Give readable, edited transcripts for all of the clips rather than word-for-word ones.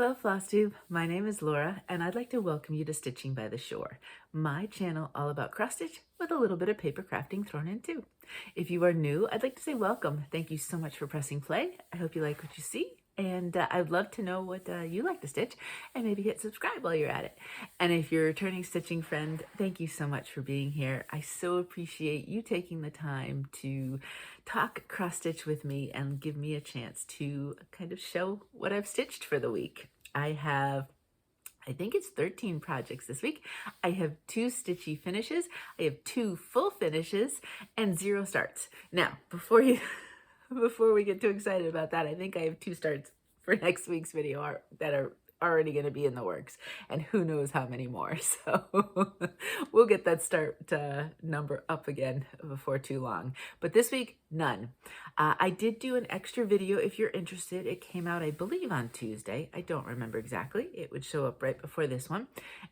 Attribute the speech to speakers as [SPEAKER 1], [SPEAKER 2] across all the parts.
[SPEAKER 1] Hello Flosstube, my name is Laura and I'd like to welcome you to Stitching by the Shore, my channel all about cross stitch with a little bit of paper crafting thrown in too. If you are new, I'd like to say welcome. Thank you so much for pressing play. I hope you like what you see and I'd love to know what you like to stitch and maybe hit subscribe while you're at it. And if you're a returning stitching friend, thank you so much for being here. I so appreciate you taking the time to talk cross stitch with me and give me a chance to kind of show what I've stitched for the week. I think it's 13 projects this week. I have 2 stitchy finishes, I have 2 full finishes, and 0 starts. Now, before we get too excited about that, I think I have 2 starts for next week's video that are already going to be in the works, and who knows how many more. So we'll get that start number up again before too long. But this week, none. I did do an extra video if you're interested. It came out, I believe, on Tuesday. I don't remember exactly. It would show up right before this one.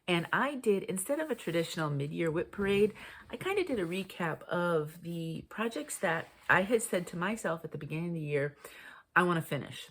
[SPEAKER 1] And I did, instead of a traditional mid-year whip parade, I kind of did a recap of the projects that I had said to myself at the beginning of the year, I want to finish.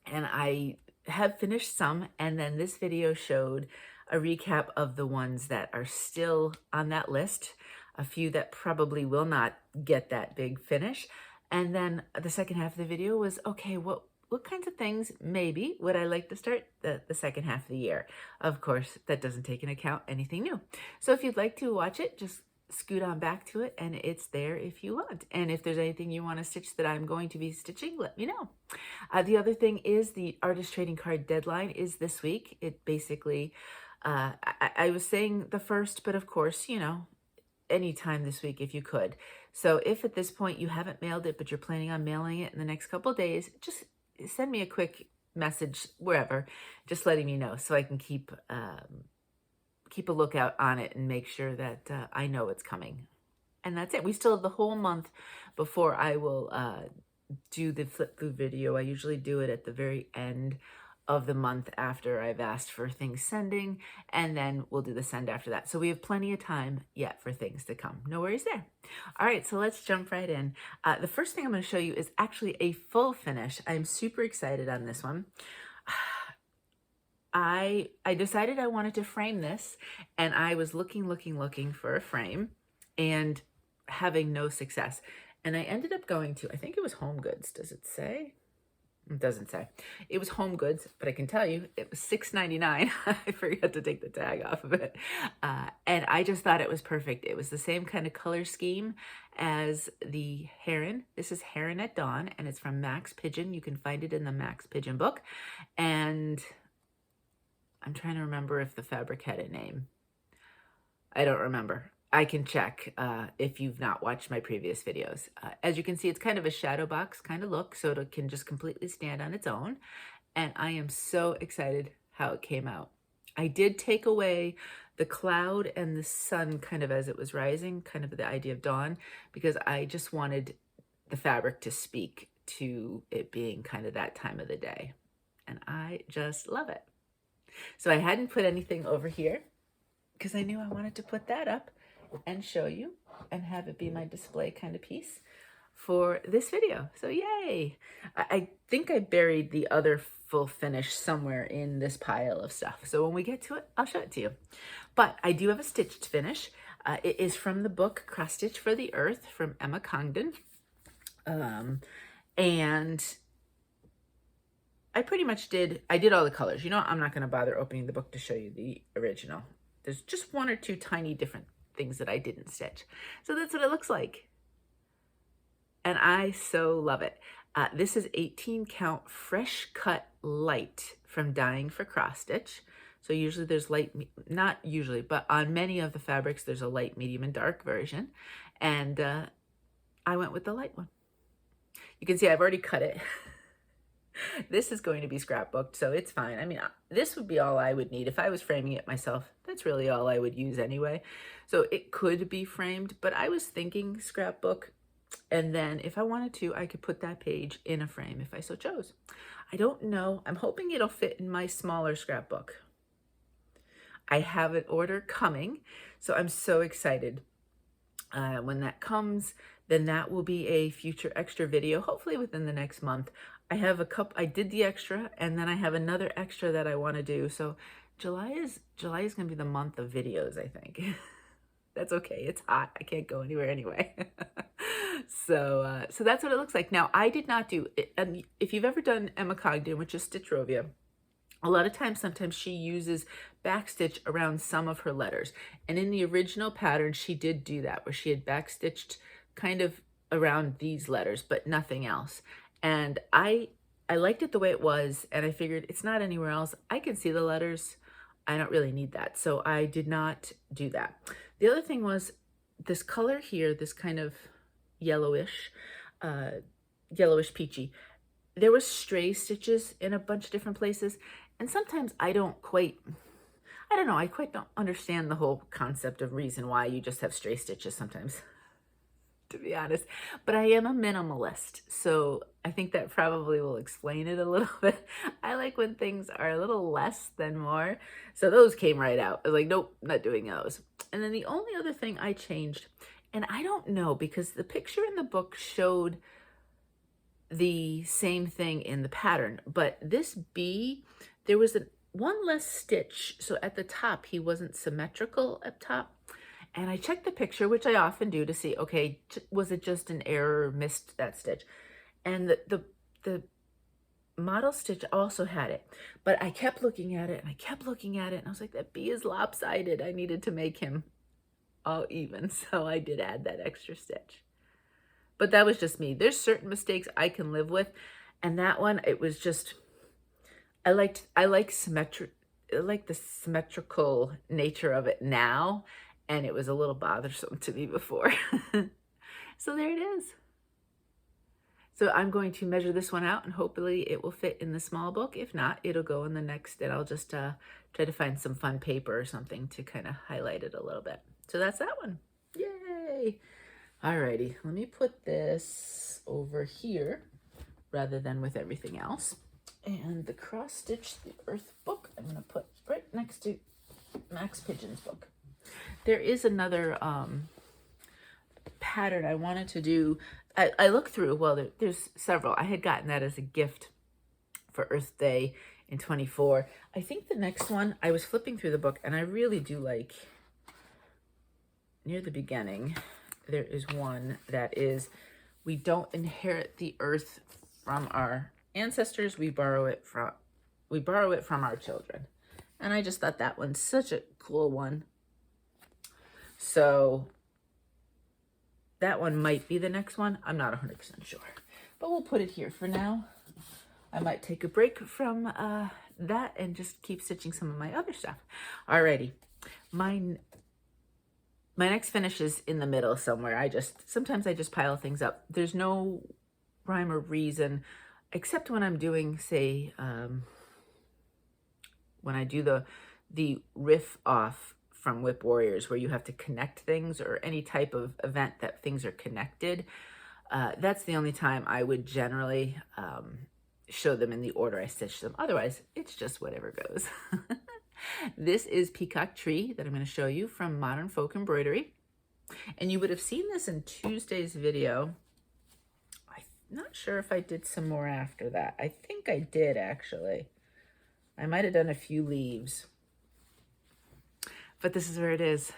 [SPEAKER 1] And I have finished some, and then this video showed a recap of the ones that are still on that list, a few that probably will not get that big finish. And then the second half of the video was, okay, what kinds of things maybe would I like to start the second half of the year? Of course, that doesn't take into account anything new. So if you'd like to watch it, just scoot on back to it and it's there if you want. And if there's anything you want to stitch that I'm going to be stitching, let me know. The other thing is the artist trading card deadline is this week. It basically, I was saying the first, but of course, you know, anytime this week if you could. So if at this point you haven't mailed it, but you're planning on mailing it in the next couple of days, just send me a quick message wherever, just letting me know so I can keep a lookout on it and make sure that I know it's coming. And that's it. We still have the whole month before I will do the flip through video. I usually do it at the very end of the month after I've asked for things sending, and then we'll do the send after that. So we have plenty of time yet for things to come. No worries there. All right, so let's jump right in. The first thing I'm going to show you is actually a full finish. I'm super excited on this one. I decided I wanted to frame this, and I was looking for a frame and having no success. And I ended up going to, I think it was Home Goods. Does it say? It doesn't say. It was Home Goods, but I can tell you it was $6.99. I forgot to take the tag off of it. And I just thought it was perfect. It was the same kind of color scheme as the Heron. This is Heron at Dawn, and it's from Max Pigeon. You can find it in the Max Pigeon book. And I'm trying to remember if the fabric had a name. I don't remember. I can check if you've not watched my previous videos. As you can see, it's kind of a shadow box kind of look, so it can just completely stand on its own. And I am so excited how it came out. I did take away the cloud and the sun kind of as it was rising, kind of the idea of dawn, because I just wanted the fabric to speak to it being kind of that time of the day. And I just love it. So I hadn't put anything over here because I knew I wanted to put that up and show you and have it be my display kind of piece for this video. So yay! I think I buried the other full finish somewhere in this pile of stuff. So when we get to it, I'll show it to you. But I do have a stitched finish. It is from the book Cross Stitch for the Earth from Emma Congden. And I pretty much did all the colors. You know, I'm not going to bother opening the book to show you the original. There's just 1 or 2 tiny different things that I didn't stitch. So that's what it looks like. And I so love it. This is 18 count fresh cut light from Dying for Cross Stitch. So usually there's light, not usually, but on many of the fabrics, there's a light, medium, and dark version. And I went with the light one. You can see I've already cut it. This is going to be scrapbooked, so it's fine. I mean, this would be all I would need. If I was framing it myself, that's really all I would use anyway. So it could be framed, but I was thinking scrapbook, and then if I wanted to, I could put that page in a frame if I so chose. I don't know. I'm hoping it'll fit in my smaller scrapbook. I have an order coming, so I'm so excited. When that comes, then that will be a future extra video, hopefully within the next month, I have a couple, I did the extra, and then I have another extra that I want to do. So July is going to be the month of videos, I think. That's okay. It's hot. I can't go anywhere anyway. So that's what it looks like. Now, I did not do it. If you've ever done Emma Congden, which is Stitchrovia, a lot of times, sometimes she uses backstitch around some of her letters. And in the original pattern, she did do that, where she had backstitched kind of around these letters, but nothing else. And I liked it the way it was, and I figured it's not anywhere else. I can see the letters. I don't really need that. So I did not do that. The other thing was this color here, this kind of yellowish peachy. There was stray stitches in a bunch of different places. And sometimes I don't quite don't understand the whole concept of reason why you just have stray stitches sometimes, to be honest. But I am a minimalist, so I think that probably will explain it a little bit. I like when things are a little less than more. So those came right out. I was like, nope, not doing those. And then the only other thing I changed, and I don't know, because the picture in the book showed the same thing in the pattern, but this bee, there was one less stitch. So at the top, he wasn't symmetrical up top. And I checked the picture, which I often do, to see, okay, was it just an error, missed that stitch? And the model stitch also had it. But I kept looking at it, and I kept looking at it, and I was like, that bee is lopsided. I needed to make him all even. So I did add that extra stitch. But that was just me. There's certain mistakes I can live with. And that one, it was just, I like the symmetrical nature of it now. And it was a little bothersome to me before. So there it is. So I'm going to measure this one out, and hopefully it will fit in the small book. If not, it'll go in the next, and I'll just try to find some fun paper or something to kind of highlight it a little bit. So that's that one. Yay. Alrighty, let me put this over here rather than with everything else. And the cross stitch the earth book, I'm going to put right next to Max Pigeon's book. There is another pattern I wanted to do. I looked through, well, there's several. I had gotten that as a gift for Earth Day in 24. I think the next one, I was flipping through the book, and I really do like, near the beginning, there is one that is, we don't inherit the earth from our ancestors, we borrow it from our children. And I just thought that one's such a cool one. So that one might be the next one. I'm not 100% sure, but we'll put it here for now. I might take a break from that and just keep stitching some of my other stuff. Alrighty, my next finish is in the middle somewhere. Sometimes I just pile things up. There's no rhyme or reason, except when I'm doing, say, when I do the riff off from Whip Warriors, where you have to connect things, or any type of event that things are connected. That's the only time I would generally show them in the order I stitch them. Otherwise, it's just whatever goes. This is Peacock Tree that I'm going to show you from Modern Folk Embroidery. And you would have seen this in Tuesday's video. I'm not sure if I did some more after that. I think I did, actually. I might have done a few leaves. But this is where it is.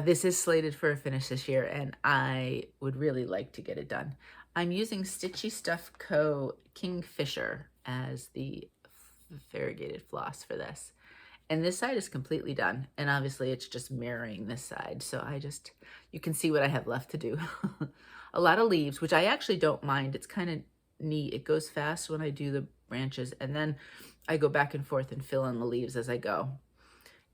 [SPEAKER 1] This is slated for a finish this year, and I would really like to get it done. I'm using Stitchy Stuff Co. Kingfisher as the variegated floss for this. And this side is completely done. And obviously it's just mirroring this side. So you can see what I have left to do. A lot of leaves, which I actually don't mind. It's kind of neat. It goes fast when I do the branches. And then I go back and forth and fill in the leaves as I go.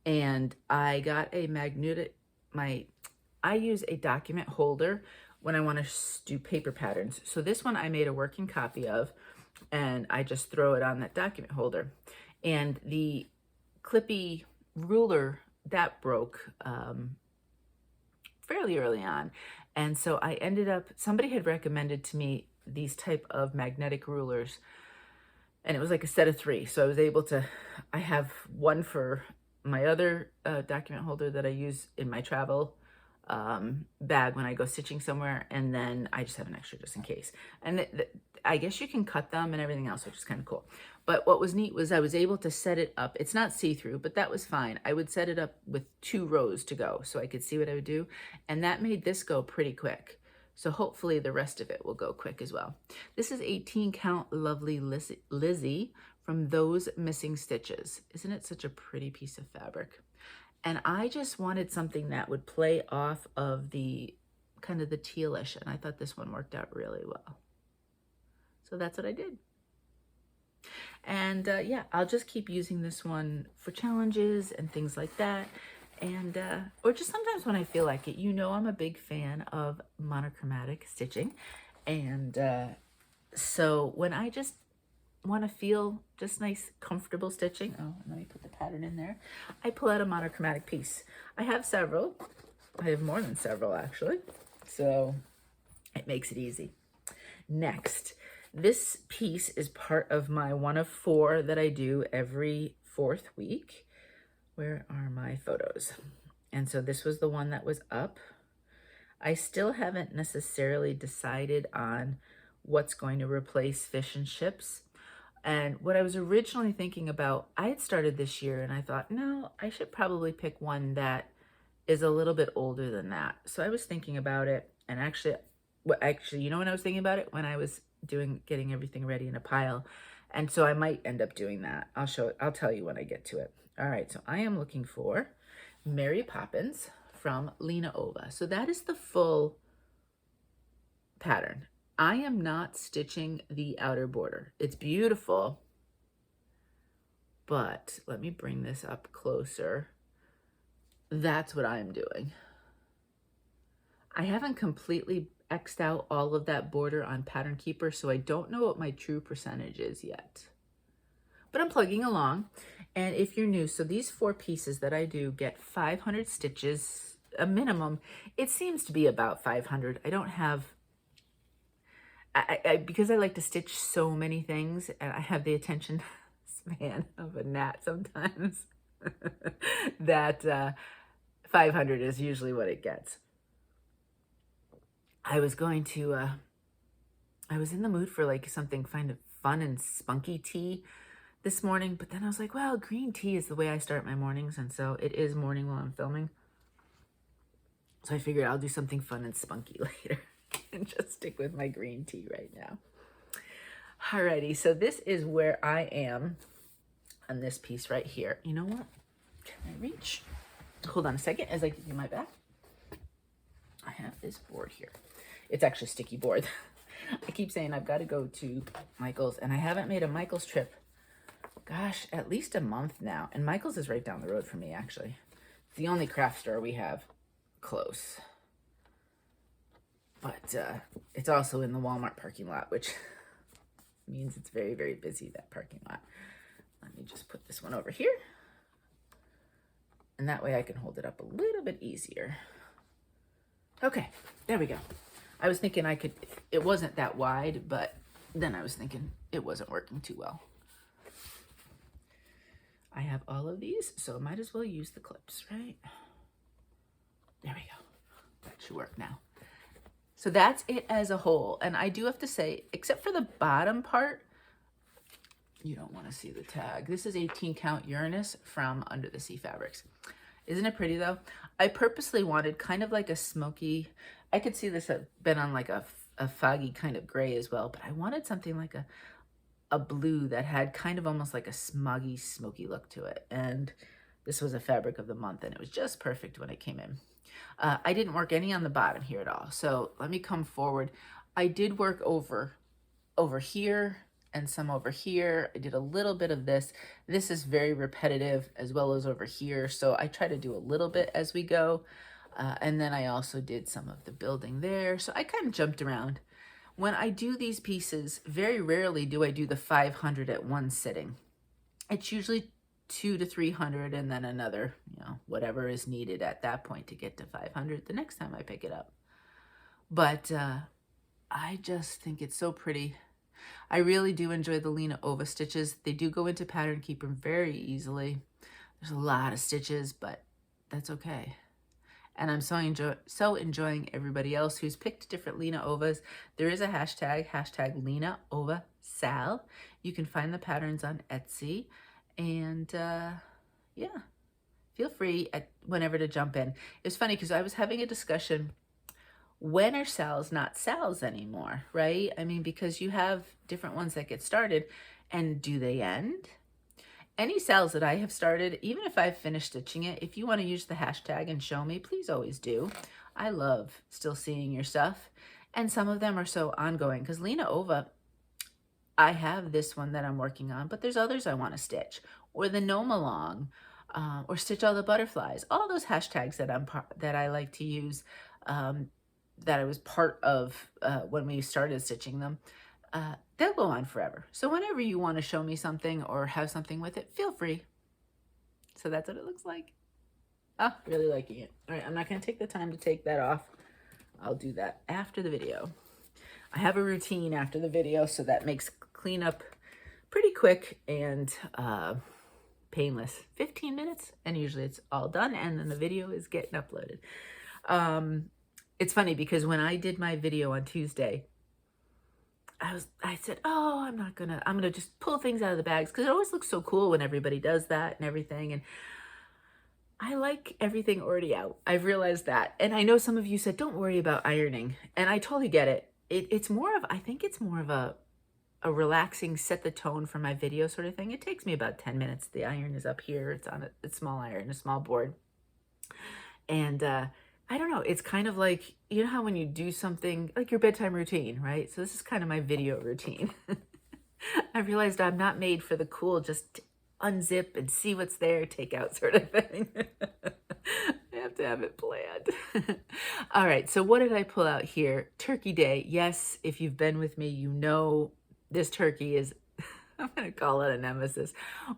[SPEAKER 1] And I got a magnetic, I use a document holder when I want to do paper patterns. So this one I made a working copy of, and I just throw it on that document holder. And the clippy ruler, that broke fairly early on. And so I ended up, somebody had recommended to me these type of magnetic rulers, and it was like a set of 3. So I was able to, I have one for my other document holder that I use in my travel bag when I go stitching somewhere, and then I just have an extra just in case. And I guess you can cut them and everything else, which is kind of cool. But what was neat was I was able to set it up. It's not see-through, but that was fine. I would set it up with 2 rows to go so I could see what I would do. And that made this go pretty quick. So hopefully the rest of it will go quick as well. This is 18 count lovely Lizzie from Those Missing Stitches. Isn't it such a pretty piece of fabric? And I just wanted something that would play off of the kind of the tealish, and I thought this one worked out really well. So that's what I did. And yeah, I'll just keep using this one for challenges and things like that. And or just sometimes when I feel like it. You know, I'm a big fan of monochromatic stitching. And so when I just want to feel just nice, comfortable stitching. Oh, and let me put the pattern in there. I pull out a monochromatic piece. I have several. I have more than several, actually. So it makes it easy. Next, this piece is part of my 1 of 4 that I do every 4th week. Where are my photos? And so this was the one that was up. I still haven't necessarily decided on what's going to replace fish and chips. And what I was originally thinking about, I had started this year and I thought, no, I should probably pick one that is a little bit older than that. So I was thinking about it, and actually, you know when I was thinking about it? When I was getting everything ready in a pile. And so I might end up doing that. I'll tell you when I get to it. All right, so I am looking for Mary Poppins from Lina Ova. So that is the full pattern. I am not stitching the outer border. It's beautiful, but let me bring this up closer. That's what I'm doing. I haven't completely X'd out all of that border on Pattern Keeper, so I don't know what my true percentage is yet. But I'm plugging along. And if you're new, so these 4 pieces that I do get 500 stitches, a minimum. It seems to be about 500. I don't have... because I like to stitch so many things, and I have the attention span of a gnat sometimes, that 500 is usually what it gets. I was going to, I was in the mood for like something kind of fun and spunky tea this morning, but then I was like, well, green tea is the way I start my mornings, and so it is morning while I'm filming. So I figured I'll do something fun and spunky later. And just stick with my green tea right now. Alrighty, so this is where I am on this piece right here. You know what? Can I reach? Hold on a second as I give you my back. I have this board here. It's actually sticky board. I keep saying I've got to go to Michael's, and I haven't made a Michael's trip, gosh, at least a month now. And Michael's is right down the road from me, actually. It's the only craft store we have close. But it's also in the Walmart parking lot, which means it's very, very busy, that parking lot. Let me just put this one over here. And that way I can hold it up a little bit easier. Okay, there we go. I was thinking it wasn't that wide, but then I was thinking it wasn't working too well. I have all of these, so I might as well use the clips, right? There we go. That should work now. So that's it as a whole. And I do have to say, except for the bottom part, you don't want to see the tag. This is 18 count Uranus from Under the Sea Fabrics. Isn't it pretty though? I purposely wanted kind of like a smoky, I could see this had been on like a foggy kind of gray as well, but I wanted something like a blue that had kind of almost like a smoggy, smoky look to it. And this was a fabric of the month, and it was just perfect when it came in. I didn't work any on the bottom here at all. So let me come forward. I did work over here and some over here. I did a little bit of this. This is very repetitive, as well as over here. So I try to do a little bit as we go. And then I also did some of the building there. So I kind of jumped around. When I do these pieces, very rarely do I do the 500 at one sitting. It's usually 200 to 300 and then another, whatever is needed at that point to get to 500 the next time I pick it up. But I just think it's so pretty. I really do enjoy the Lina Ova stitches. They do go into Pattern Keeper very easily. There's a lot of stitches, but that's okay. And I'm so enjoying everybody else who's picked different Lina Ovas. There is a hashtag Lina Ova Sal. You can find the patterns on Etsy. And yeah, feel free whenever to jump in. It's funny because I was having a discussion. When are sals not sals anymore, right? I mean, because you have different ones that get started, and do they end? Any sales that I have started, even if I've finished stitching it, if you want to use the hashtag and show me, please always do. I love still seeing your stuff. And some of them are so ongoing, because Lina Ova, I have this one that I'm working on, but there's others I want to stitch, or the Gnome Along, or Stitch All the Butterflies. All those hashtags that I like to use, that I was part of when we started stitching them. They'll go on forever. So whenever you want to show me something or have something with it, feel free. So that's what it looks like. Oh, really liking it. All right, I'm not going to take the time to take that off. I'll do that after the video. I have a routine after the video, so that makes cleanup pretty quick and painless. 15 minutes, and usually it's all done, and then the video is getting uploaded. It's funny because when I did my video on Tuesday, I said, oh, I'm gonna just pull things out of the bags, because it always looks so cool when everybody does that and everything. And I like everything already out. I've realized that. And I know some of you said, don't worry about ironing. And I totally get it. It's more of, I think it's more of a relaxing, set the tone for my video sort of thing. It takes me about 10 minutes. The iron is up here. It's on a small iron, a small board. And, I don't know. It's kind of like, you know how when you do something like your bedtime routine, right? So this is kind of my video routine. I realized I'm not made for the cool, just unzip and see what's there, take out sort of thing. I have to have it planned. All right. So what did I pull out here? Turkey Day. Yes. If you've been with me, you know this turkey is, I'm going to call it a nemesis.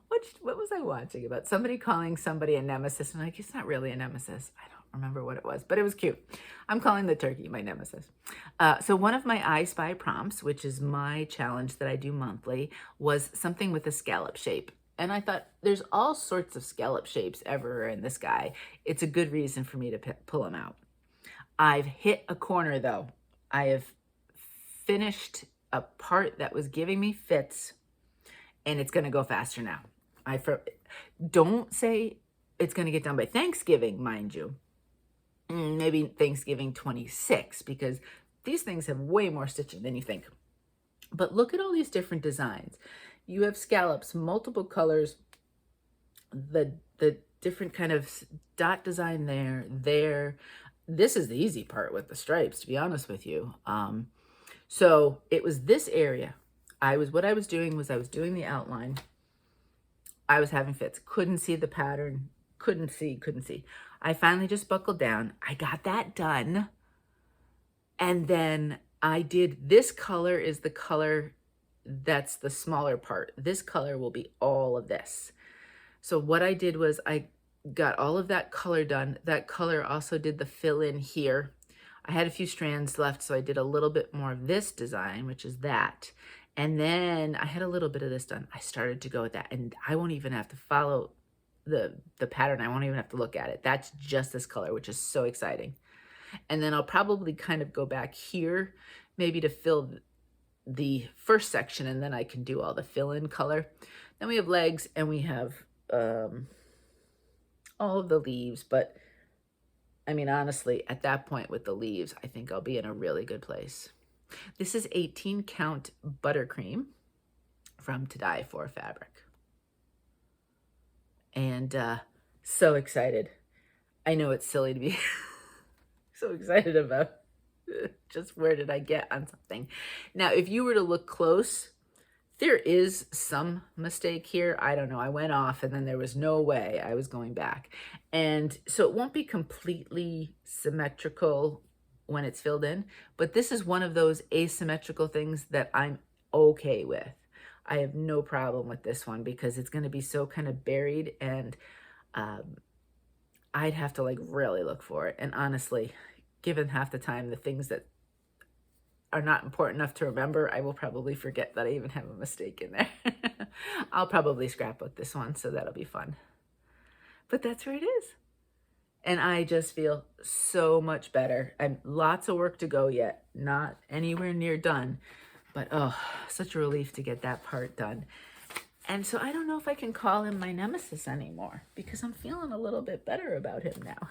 [SPEAKER 1] What was I watching about? Somebody calling somebody a nemesis. And I'm like, it's not really a nemesis. I don't remember what it was, but it was cute. I'm calling the turkey my nemesis. So one of my I Spy prompts, which is my challenge that I do monthly, was something with a scallop shape. And I thought, there's all sorts of scallop shapes everywhere in the sky. It's a good reason for me to pull them out. I've hit a corner though. I have finished a part that was giving me fits, and it's going to go faster now. Don't say it's going to get done by Thanksgiving, mind you. Maybe Thanksgiving 26, because these things have way more stitching than you think. But look at all these different designs. You have scallops, multiple colors, the different kind of dot design there. This is the easy part with the stripes, to be honest with you. So it was this area. What I was doing was I was doing the outline. I was having fits, couldn't see the pattern, couldn't see. I finally just buckled down. I got that done. And then I did, this color is the color that's the smaller part. This color will be all of this. So what I did was I got all of that color done. That color also did the fill in here. I had a few strands left, so I did a little bit more of this design, which is that. And then I had a little bit of this done. I started to go with that, and I won't even have to follow the pattern. I won't even have to look at it. That's just this color, which is so exciting. And then I'll probably kind of go back here, maybe to fill the first section, and then I can do all the fill-in color. Then we have legs, and we have all of the leaves. But I mean, honestly, at that point with the leaves, I think I'll be in a really good place. This is 18 count buttercream from To Die For fabric. And so excited. I know it's silly to be so excited about just where did I get on something. Now, if you were to look close, there is some mistake here. I don't know. I went off and then there was no way I was going back. And so it won't be completely symmetrical when it's filled in, but this is one of those asymmetrical things that I'm okay with. I have no problem with this one because it's going to be so kind of buried, and I'd have to like really look for it. And honestly, given half the time the things that are not important enough to remember, I will probably forget that I even have a mistake in there. I'll probably scrapbook this one, so that'll be fun. But that's where it is. And I just feel so much better. I'm lots of work to go yet, not anywhere near done, but oh, such a relief to get that part done. And so I don't know if I can call him my nemesis anymore because I'm feeling a little bit better about him now.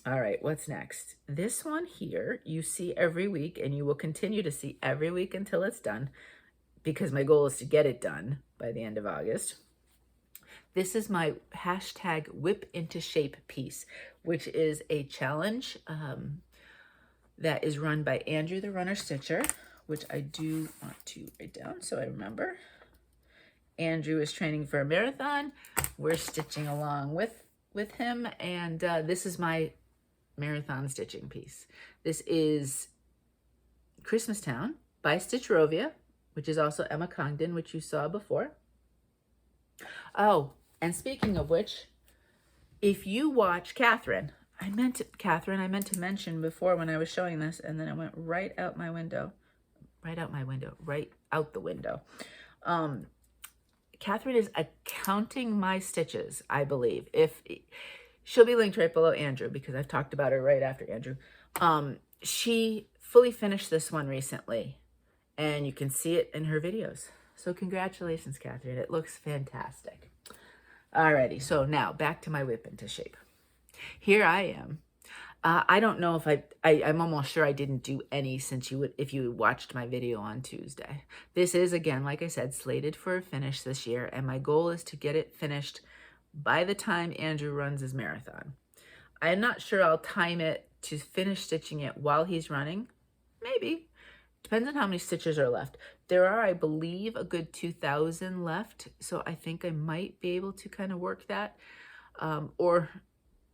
[SPEAKER 1] All right, what's next? This one here, you see every week, and you will continue to see every week until it's done, because my goal is to get it done by the end of August. This is my hashtag whip into shape piece, which is a challenge that is run by Andrew the Runner Stitcher, which I do want to write down so I remember. Andrew is training for a marathon. We're stitching along with him, and this is my marathon stitching piece. This is Christmastown by Stitchrovia, which is also Emma Congden, which you saw before. Oh, and speaking of which, if you watch Catherine, I meant to mention before when I was showing this, and then it went right out my window. Right out the window. Catherine is accounting my stitches, I believe. She'll be linked right below Andrew because I've talked about her right after Andrew. She fully finished this one recently, and you can see it in her videos. So congratulations, Catherine. It looks fantastic. Alrighty, so now back to my whip into shape. Here I am. I don't know if I'm almost sure I didn't do any if you watched my video on Tuesday. This is, again, like I said, slated for a finish this year, and my goal is to get it finished by the time Andrew runs his marathon. I'm not sure I'll time it to finish stitching it while he's running. Maybe. Depends on how many stitches are left. There are, I believe, a good 2,000 left, so I think I might be able to kind of work that. Or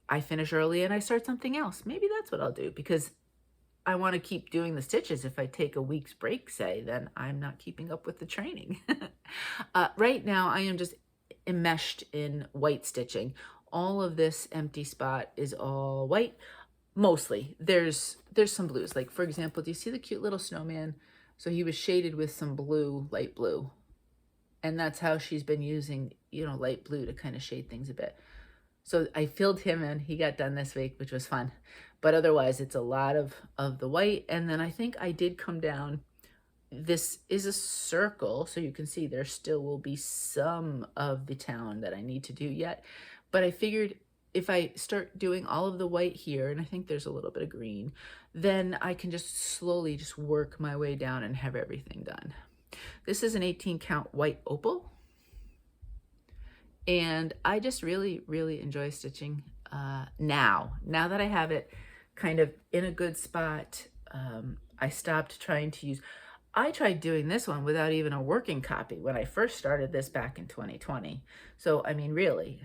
[SPEAKER 1] I finish early and I start something else. Maybe that's what I'll do, because I want to keep doing the stitches. If I take a week's break, say, then I'm not keeping up with the training. Right now, I am just enmeshed in white stitching. All of this empty spot is all white. Mostly. There's some blues. Like, for example, do you see the cute little snowman? So he was shaded with some blue, light blue. And that's how she's been using, light blue to kind of shade things a bit. So I filled him in. He got done this week, which was fun. But otherwise, it's a lot of the white. And then I think I did come down. This is a circle, so you can see there still will be some of the town that I need to do yet. But I figured if I start doing all of the white here, and I think there's a little bit of green, then I can just slowly just work my way down and have everything done. This is an 18 count white opal. And I just really, really enjoy stitching now that I have it kind of in a good spot. I stopped trying to use, I tried doing this one without even a working copy when I first started this back in 2020. So, I mean, really,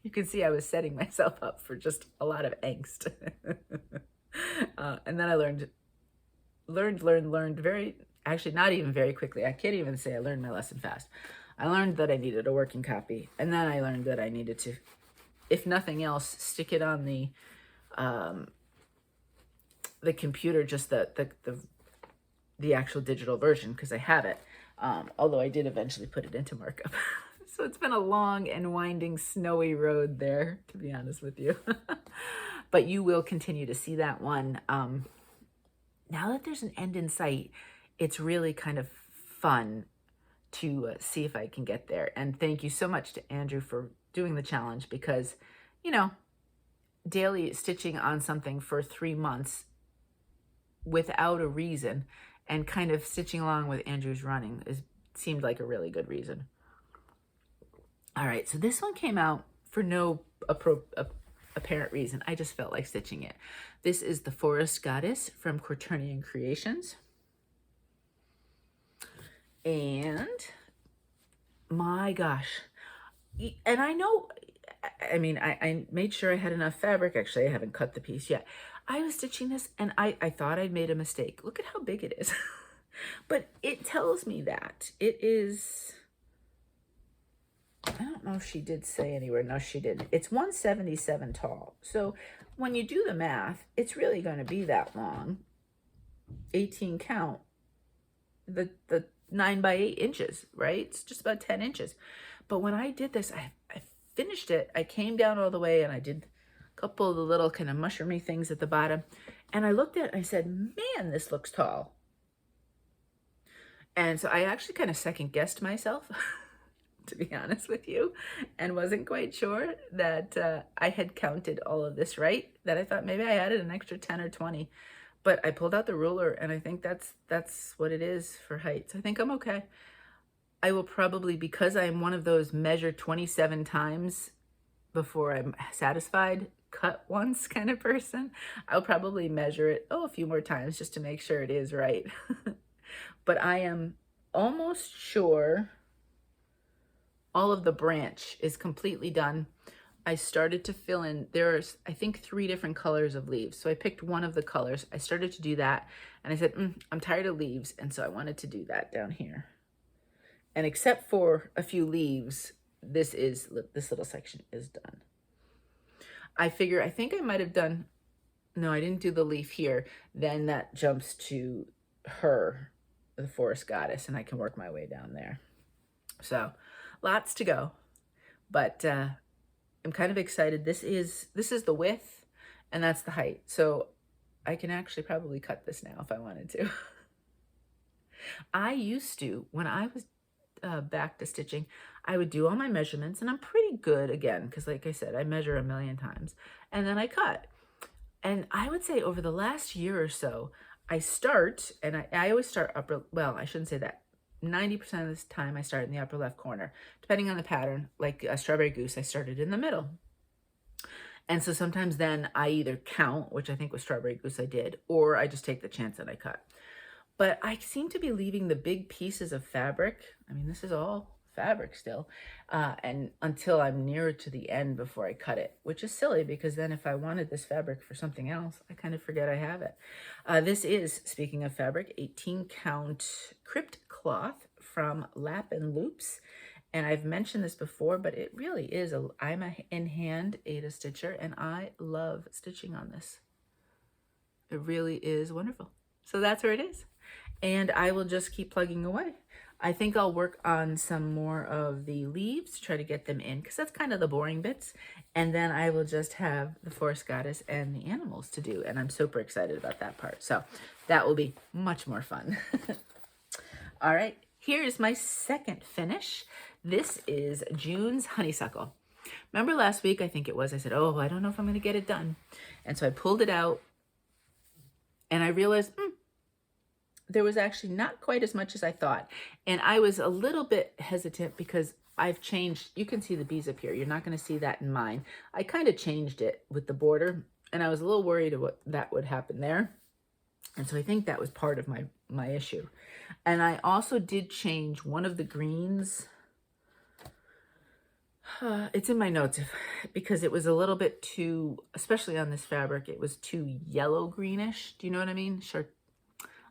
[SPEAKER 1] you can see I was setting myself up for just a lot of angst. And then I learned very, actually not even very quickly. I can't even say I learned my lesson fast. I learned that I needed a working copy, and then I learned that I needed to, if nothing else, stick it on the computer, just the actual digital version, because I have it. Although I did eventually put it into markup. So it's been a long and winding snowy road there, to be honest with you. But you will continue to see that one. Now that there's an end in sight, it's really kind of fun to see if I can get there. And thank you so much to Andrew for doing the challenge, because, daily stitching on something for 3 months without a reason and kind of stitching along with Andrew's running seemed like a really good reason. All right, so this one came out for no apparent reason. I just felt like stitching it. This is the Forest Goddess from Quarternian Creations. And my gosh, and I know, I mean, I made sure I had enough fabric. Actually, I haven't cut the piece yet. I was stitching this and I thought I'd made a mistake. Look at how big it is. But it tells me that it is, I don't know if she did say anywhere. No, she didn't. It's 177 tall. So when you do the math, it's really going to be that long. 18 count. The 9 by 8 inches, right? It's just about 10 inches. But when I did this, I finished it, I came down all the way and I did a couple of the little kind of mushroomy things at the bottom. And I looked at it and I said, man, this looks tall. And so I actually kind of second guessed myself, to be honest with you, and wasn't quite sure that I had counted all of this right, that I thought maybe I added an extra 10 or 20. But I pulled out the ruler and I think that's what it is for heights. I think I'm okay. I will probably, because I'm one of those measure 27 times before I'm satisfied, cut once kind of person, I'll probably measure it, a few more times just to make sure it is right. But I am almost sure all of the branch is completely done. I started to fill in, there's, I think, 3 different colors of leaves. So I picked one of the colors. I started to do that and I said, I'm tired of leaves. And so I wanted to do that down here. And except for a few leaves, this little section is done. I think I might have done, no, I didn't do the leaf here. Then that jumps to her, the forest goddess, and I can work my way down there. So lots to go, but I'm kind of excited. This is the width and that's the height. So I can actually probably cut this now if I wanted to. I used to, when I was back to stitching, I would do all my measurements, and I'm pretty good again, because like I said, I measure a million times, and then I cut. And I would say over the last year or so, I start, and I always start upper, well, I shouldn't say that. 90% of this time I start in the upper left corner. Depending on the pattern, like a strawberry goose, I started in the middle. And so sometimes then I either count, which I think was strawberry goose I did, or I just take the chance that I cut. But I seem to be leaving the big pieces of fabric. I mean, this is all fabric still, and until I'm nearer to the end before I cut it, which is silly because then if I wanted this fabric for something else, I kind of forget I have it. This is, speaking of fabric, 18 count Crypt cloth from Lapin Loops. And I've mentioned this before, but it really is, I'm a in-hand Ada stitcher, and I love stitching on this. It really is wonderful. So that's where it is. And I will just keep plugging away. I think I'll work on some more of the leaves, try to get them in, because that's kind of the boring bits. And then I will just have the forest goddess and the animals to do. And I'm super excited about that part. So that will be much more fun. All right, here's my second finish. This is June's Honeysuckle. Remember last week, I think it was, I said, oh, I don't know if I'm going to get it done. And so I pulled it out and I realized, there was actually not quite as much as I thought. And I was a little bit hesitant because I've changed, you can see the bees up here. You're not going to see that in mine. I kind of changed it with the border, and I was a little worried of what that would happen there. And so I think that was part of my issue. And I also did change one of the greens. It's in my notes because it was a little bit too, especially on this fabric, it was too yellow greenish. Do you know what I mean?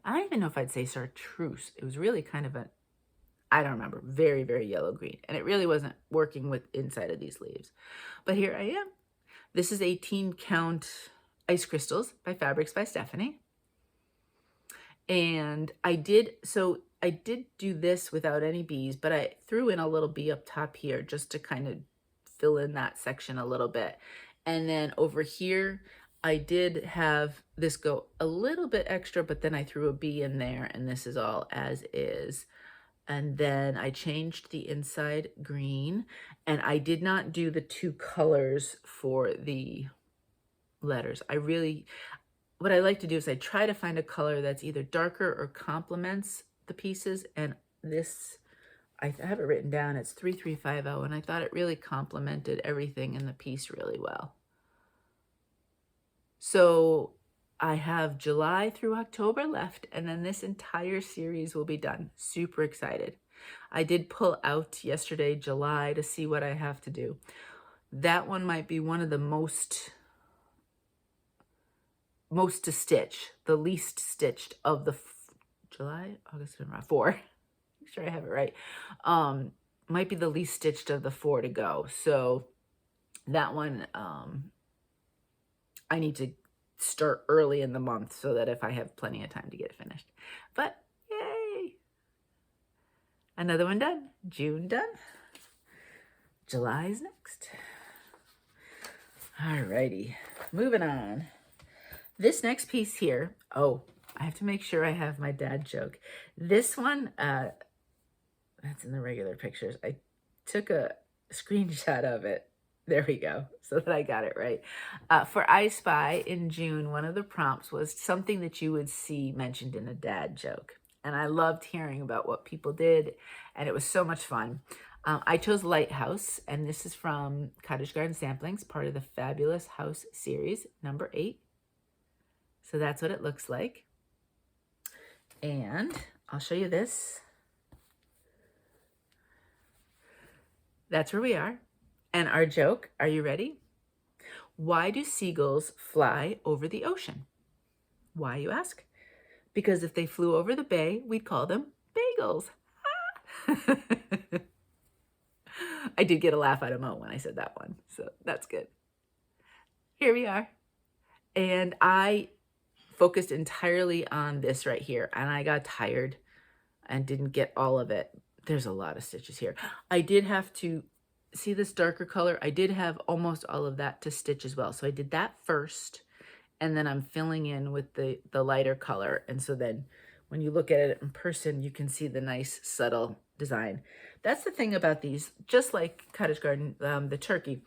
[SPEAKER 1] I don't even know if I'd say chartreuse. It was really kind of I don't remember, very, very yellow green. And it really wasn't working with inside of these leaves. But here I am. This is 18 count Ice Crystals by Fabrics by Stephanie. And I did do this without any bees, but I threw in a little bee up top here just to kind of fill in that section a little bit. And then over here, I did have this go a little bit extra, but then I threw a bee in there, and this is all as is. And then I changed the inside green, and I did not do the 2 colors for the letters. What I like to do is I try to find a color that's either darker or complements the pieces, and this, I have it written down, it's 3350, and I thought it really complemented everything in the piece really well. So I have July through October left, and then this entire series will be done. Super excited. I did pull out yesterday, July, to see what I have to do. That one might be one of the most to stitch, the least stitched of the July, August, September, 4. Make sure I have it right. Might be the least stitched of the 4 to go. So that one, I need to start early in the month so that if I have plenty of time to get it finished. But yay! Another one done. June done. July's next. Alrighty, moving on. This next piece here, oh, I have to make sure I have my dad joke. This one, that's in the regular pictures. I took a screenshot of it. There we go, so that I got it right. For I Spy in June, one of the prompts was something that you would see mentioned in a dad joke. And I loved hearing about what people did, and it was so much fun. I chose Lighthouse, and this is from Cottage Garden Samplings, part of the Fabulous House series, number 8. So that's what it looks like. And I'll show you this. That's where we are. And our joke, are you ready? Why do seagulls fly over the ocean? Why, you ask? Because if they flew over the bay, we'd call them bagels. I did get a laugh out of Mo when I said that one, so that's good. Here we are. And I focused entirely on this right here, and I got tired and didn't get all of it. There's a lot of stitches here. I did have to see this darker color. I did have almost all of that to stitch as well. So I did that first, and then I'm filling in with the lighter color. And so then when you look at it in person, you can see the nice subtle design. That's the thing about these, just like Cottage Garden, the turkey,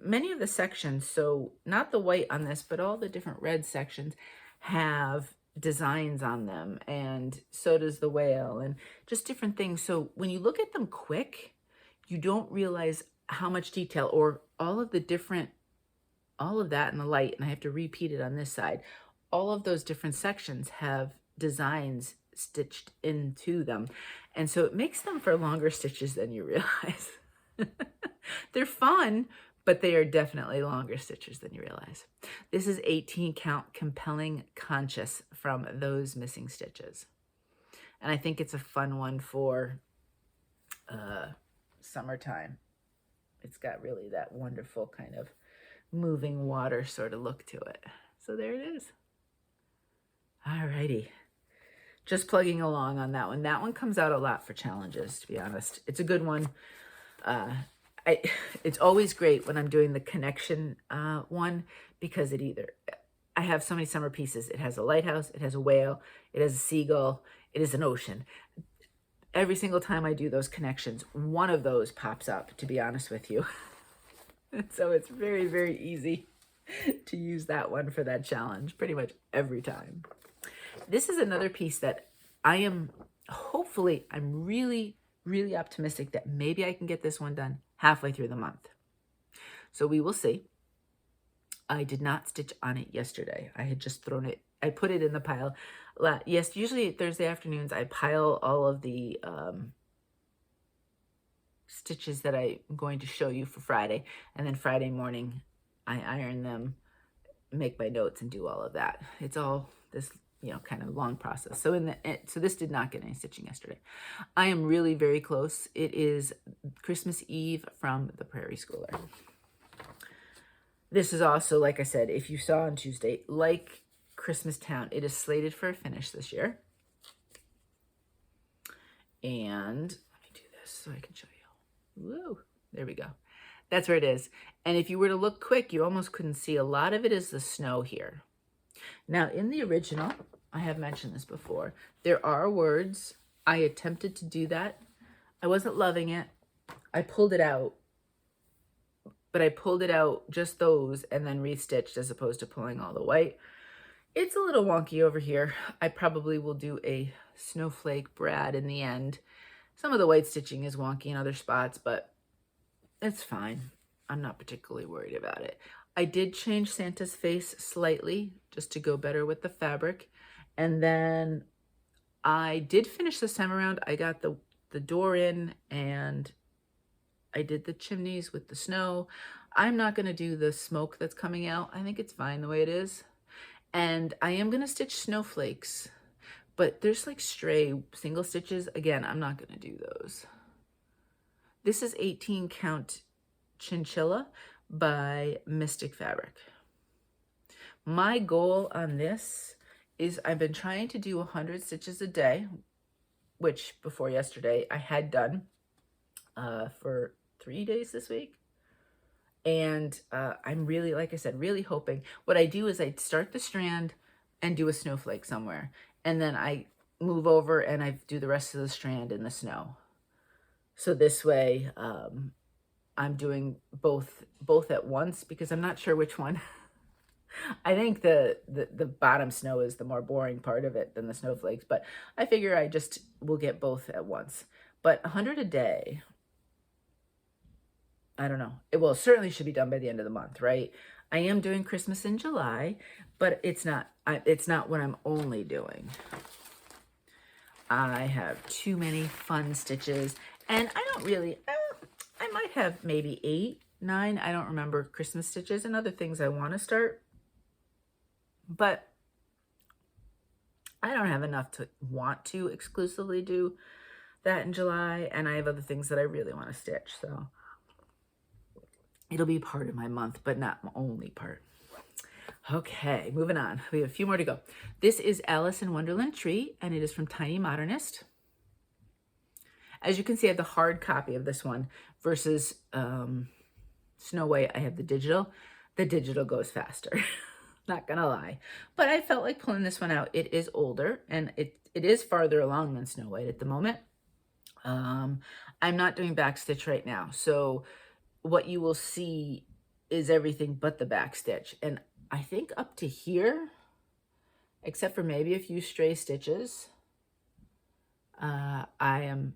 [SPEAKER 1] many of the sections, so not the white on this, but all the different red sections have designs on them, and so does the whale, and just different things. So when you look at them quick, you don't realize how much detail, or all of that in the light, and I have to repeat it on this side. All of those different sections have designs stitched into them, and so it makes them for longer stitches than you realize. They're fun, but they are definitely longer stitches than you realize. This is 18 count Compelling Conchis from Those Missing Stitches. And I think it's a fun one for summertime. It's got really that wonderful kind of moving water sort of look to it. So there it is. Alrighty. Just plugging along on that one. That one comes out a lot for challenges, to be honest. It's a good one. It's always great when I'm doing the connection one, because I have so many summer pieces. It has a lighthouse, it has a whale, it has a seagull, it is an ocean. Every single time I do those connections, one of those pops up, to be honest with you. So it's very, very easy to use that one for that challenge pretty much every time. This is another piece that I'm really, really optimistic that maybe I can get this one done halfway through the month. So we will see. I did not stitch on it yesterday. I had just thrown it. I put it in the pile. Yes, usually Thursday afternoons I pile all of the stitches that I'm going to show you for Friday. And then Friday morning I iron them, make my notes, and do all of that. It's all this, kind of long process. So so this did not get any stitching yesterday. I am really very close. It is Christmas Eve from the Prairie Schooler. This is also, like I said, if you saw on Tuesday, like Christmas Town, it is slated for a finish this year. And let me do this so I can show you. Woo, there we go. That's where it is. And if you were to look quick, you almost couldn't see. A lot of it is the snow here. Now, in the original, I have mentioned this before, there are words. I attempted to do that. I wasn't loving it. I pulled it out. But I pulled it out, just those, and then restitched as opposed to pulling all the white. It's a little wonky over here. I probably will do a snowflake brad in the end. Some of the white stitching is wonky in other spots, but it's fine. I'm not particularly worried about it. I did change Santa's face slightly just to go better with the fabric. And then I did finish this time around. I got the door in, and I did the chimneys with the snow. I'm not going to do the smoke that's coming out. I think it's fine the way it is. And I am going to stitch snowflakes, but there's like stray single stitches. Again, I'm not going to do those. This is 18 count Chinchilla by Mystic Fabric. My goal on this is I've been trying to do 100 stitches a day, which before yesterday I had done. for 3 days this week. And I'm really, like I said, really hoping. What I do is I start the strand and do a snowflake somewhere. And then I move over and I do the rest of the strand in the snow. So this way, I'm doing both at once, because I'm not sure which one. I think the bottom snow is the more boring part of it than the snowflakes, but I figure I just will get both at once. But 100 a day, I don't know. It will certainly should be done by the end of the month, right? I am doing Christmas in July, but it's not what I'm only doing. I have too many fun stitches, and I don't really, I might have maybe 8, 9, I don't remember, Christmas stitches and other things I want to start, but I don't have enough to want to exclusively do that in July, and I have other things that I really want to stitch, so it'll be part of my month, but not my only part. Okay, moving on. We have a few more to go. This is Alice in Wonderland Tree, and it is from Tiny Modernist. As you can see, I have the hard copy of this one versus Snow White. I have the digital. The digital goes faster, not gonna lie. But I felt like pulling this one out. It is older, and it is farther along than Snow White at the moment. I'm not doing back stitch right now, so what you will see is everything but the back stitch. And I think up to here, except for maybe a few stray stitches, I am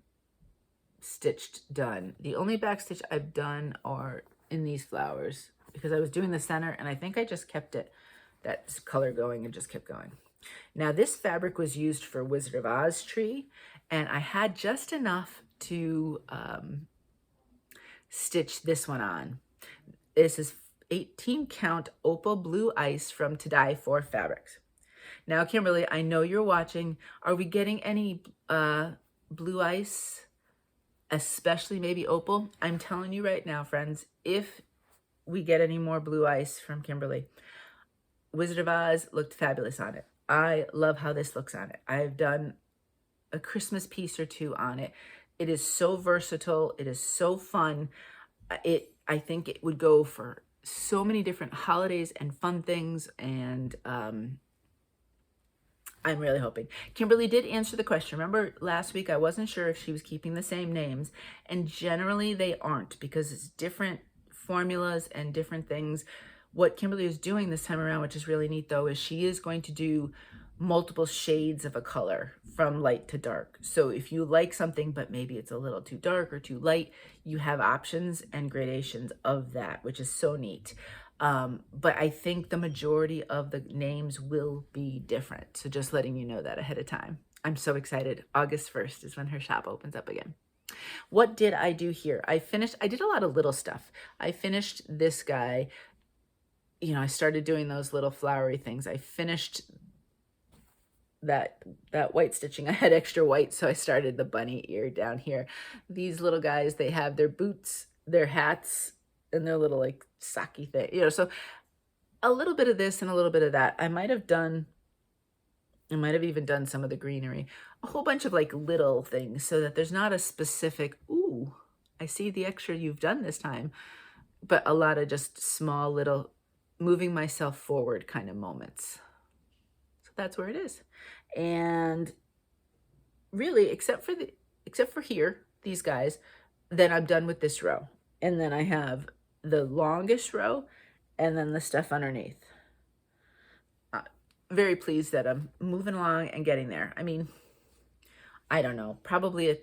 [SPEAKER 1] stitched done. The only back stitch I've done are in these flowers, because I was doing the center and I think I just kept that color going and just kept going. Now this fabric was used for Wizard of Oz tree, and I had just enough to stitch this one on. This is 18 count Opal Blue Ice from To Die For Fabrics. Now, Kimberly, I know you're watching. Are we getting any blue ice, especially maybe Opal? I'm telling you right now, friends, if we get any more blue ice from Kimberly, Wizard of Oz looked fabulous on it. I love how this looks on it. I've done a Christmas piece or two on it. It is so versatile. It is so fun. I think it would go for so many different holidays and fun things, and I'm really hoping. Kimberly did answer the question. Remember last week I wasn't sure if she was keeping the same names, and generally they aren't, because it's different formulas and different things. What Kimberly is doing this time around, which is really neat though, is she is going to do multiple shades of a color from light to dark. So if you like something, but maybe it's a little too dark or too light, you have options and gradations of that, which is so neat. But I think the majority of the names will be different. So just letting you know that ahead of time. I'm so excited. August 1st is when her shop opens up again. What did I do here? I did a lot of little stuff. I finished this guy. You know, I started doing those little flowery things. I finished that white stitching. I had extra white, so I started the bunny ear down here. These little guys, they have their boots, their hats, and their little like socky thing, you know, so a little bit of this and a little bit of that. I might have even done some of the greenery, a whole bunch of like little things, so that there's not a specific, ooh, I see the extra you've done this time, but a lot of just small little moving myself forward kind of moments. So that's where it is. And really, except for here, these guys, then I'm done with this row. And then I have the longest row and then the stuff underneath. Very pleased that I'm moving along and getting there. I mean, I don't know, probably a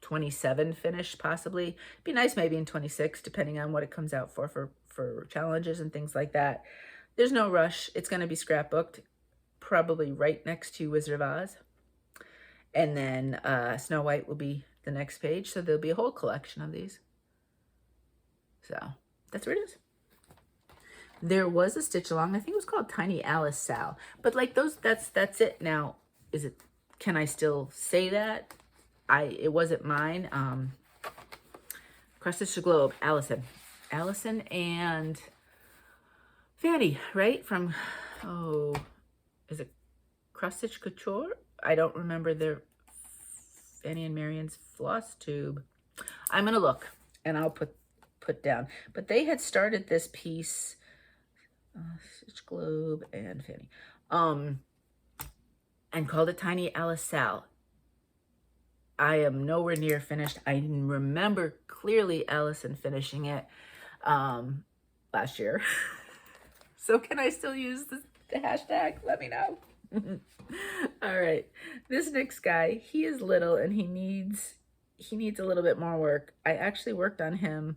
[SPEAKER 1] 27 finish, possibly. Be nice maybe in 26, depending on what it comes out for challenges and things like that. There's no rush. It's going to be scrapbooked, probably right next to Wizard of Oz. And then Snow White will be the next page. So there'll be a whole collection of these. So that's where it is. There was a stitch along. I think it was called Tiny Alice Sal. But like those, that's it. Now, can I still say that? It wasn't mine. Cross Stitch the Globe, Allison and Fanny, right? From, is it Cross Stitch Couture? I don't remember their Fanny and Marion's Flosstube. I'm going to look and I'll put down. But they had started this piece, Stitch Globe and Fanny, and called it Tiny Alice Sal. I am nowhere near finished. I remember clearly Allison finishing it last year. So can I still use the hashtag? Let me know. All right. This next guy, he is little and he needs a little bit more work. I actually worked on him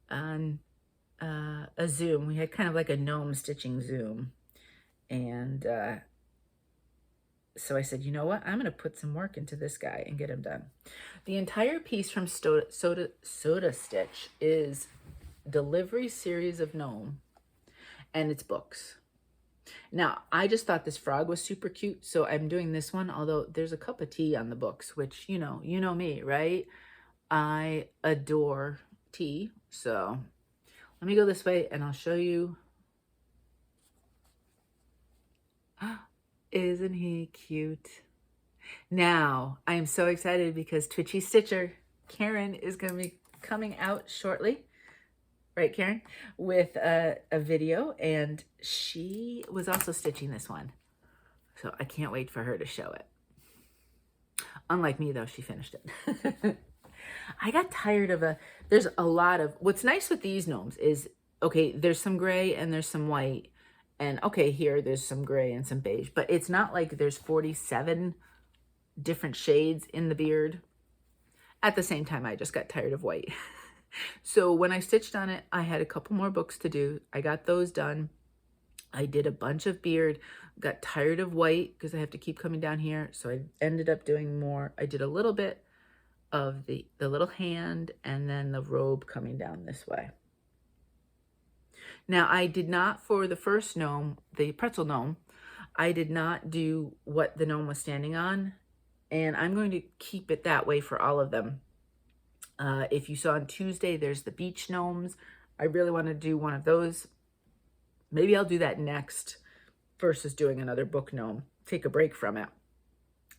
[SPEAKER 1] on a Zoom. We had kind of like a gnome stitching Zoom. And so I said, you know what? I'm going to put some work into this guy and get him done. The entire piece from Soda Stitch is Delivery Series of Gnome, and it's books. Now, I just thought this frog was super cute, so I'm doing this one, although there's a cup of tea on the books, which, you know me, right? I adore tea, so let me go this way and I'll show you. Isn't he cute? Now, I am so excited because Twitchy Stitcher Karen is going to be coming out shortly. Right, Karen? With a video, and she was also stitching this one. So I can't wait for her to show it. Unlike me, though, she finished it. I got tired of there's a lot of, what's nice with these gnomes is, okay, there's some gray and there's some white. And okay, here there's some gray and some beige, but it's not like there's 47 different shades in the beard. At the same time, I just got tired of white. So when I stitched on it, I had a couple more books to do. I got those done. I did a bunch of beard, got tired of white because I have to keep coming down here. So I ended up doing more. I did a little bit of the little hand and then the robe coming down this way. Now, I did not, for the first gnome, the pretzel gnome, I did not do what the gnome was standing on, and I'm going to keep it that way for all of them. If you saw on Tuesday, there's the beach gnomes. I really want to do one of those. Maybe I'll do that next versus doing another book gnome. Take a break from it.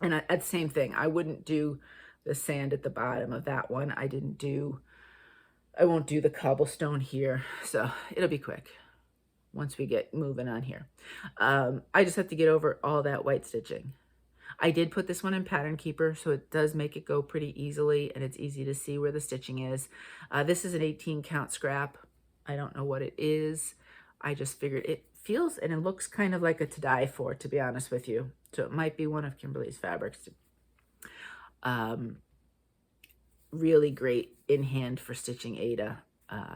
[SPEAKER 1] And the same thing, I wouldn't do the sand at the bottom of that one. I won't do the cobblestone here, so it'll be quick once we get moving on here. I just have to get over all that white stitching. I did put this one in Pattern Keeper, so it does make it go pretty easily, and it's easy to see where the stitching is. This is an 18 count scrap. I don't know what it is. I just figured it feels and it looks kind of like a to die for, to be honest with you. So it might be one of Kimberly's fabrics. Really great in hand for stitching Ada.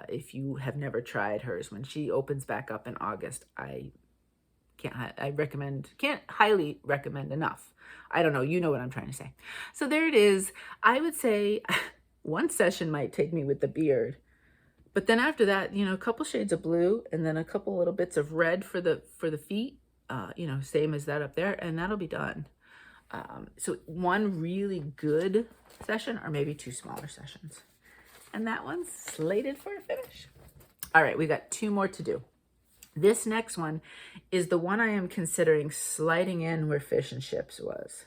[SPEAKER 1] If you have never tried hers, when she opens back up in August, can't highly recommend enough. I don't know, you know what I'm trying to say. So there it is. I would say one session might take me with the beard, but then after that, you know, a couple shades of blue and then a couple little bits of red for the feet, you know, same as that up there, and that'll be done. So one really good session or maybe two smaller sessions. And that one's slated for a finish. All right, we got two more to do. This next one is the one I am considering sliding in where Fish and Chips was.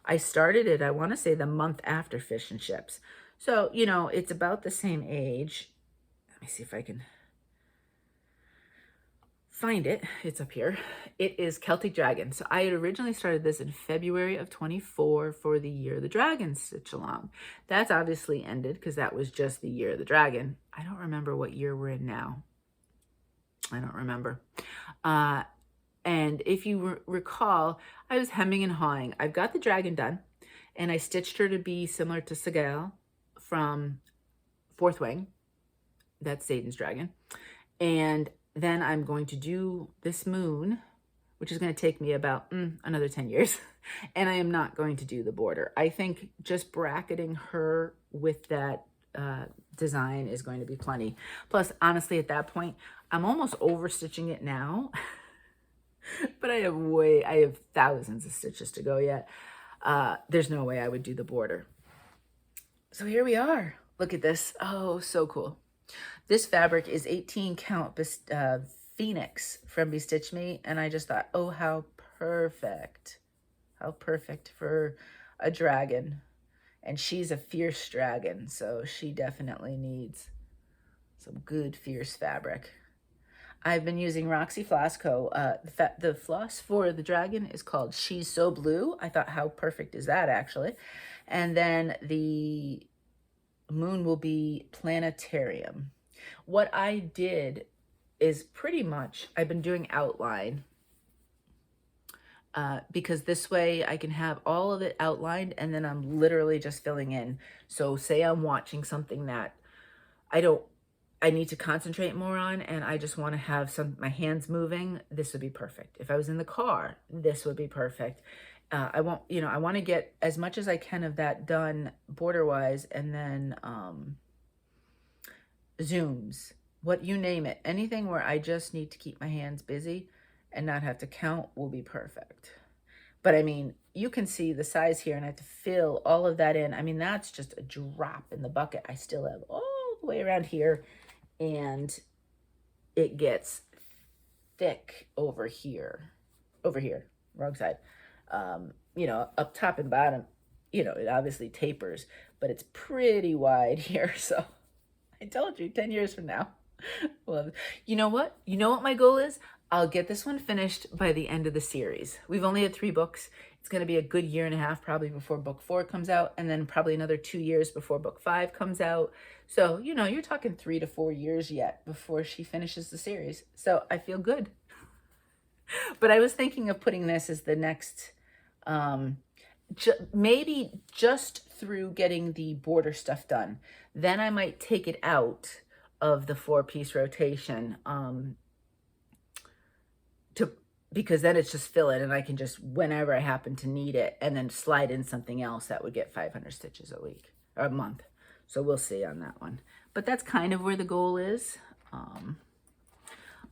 [SPEAKER 1] I started it, I want to say, the month after Fish and Chips. So, you know, it's about the same age. Let me see if I can find it. It's up here. It is Celtic Dragon. So I had originally started this in February of 24 for the Year of the Dragon stitch along. That's obviously ended because that was just the Year of the Dragon. I don't remember what year we're in now. I don't remember. And if you recall, I was hemming and hawing. I've got the dragon done, and I stitched her to be similar to Segal from Fourth Wing. That's Satan's dragon. And then I'm going to do this moon, which is going to take me about another 10 years. And I am not going to do the border. I think just bracketing her with that design is going to be plenty. Plus, honestly, at that point, I'm almost over stitching it now. But I have thousands of stitches to go yet. There's no way I would do the border. So here we are. Look at this. Oh, so cool. This fabric is 18 count Phoenix from Bestitch Me. And I just thought, oh, how perfect. How perfect for a dragon. And she's a fierce dragon, so she definitely needs some good fierce fabric. I've been using Roxy Flossco. The floss for the dragon is called She's So Blue. I thought, how perfect is that, actually? And then the moon will be Planetarium. What I did is pretty much, I've been doing outline because this way I can have all of it outlined and then I'm literally just filling in. So say I'm watching something that I need to concentrate more on and I just want to have my hands moving, this would be perfect. If I was in the car, this would be perfect. I want to get as much as I can of that done border wise, and then zooms, what you name it, anything where I just need to keep my hands busy and not have to count will be perfect. But I mean, you can see the size here and I have to fill all of that in. I mean, that's just a drop in the bucket. I still have all the way around here and it gets thick over here, wrong side. Up top and bottom, it obviously tapers, but it's pretty wide here. So I told you 10 years from now. Well, you know what my goal is? I'll get this one finished by the end of the series. We've only had 3 books. It's going to be a good year and a half probably before book 4 comes out, and then probably another 2 years before book 5 comes out. So, you're talking 3 to 4 years yet before she finishes the series. So I feel good. But I was thinking of putting this as the next, maybe just through getting the border stuff done. Then I might take it out of the 4-piece rotation, because then it's just fill it and I can just, whenever I happen to need it, and then slide in something else that would get 500 stitches a week or a month. So we'll see on that one. But that's kind of where the goal is.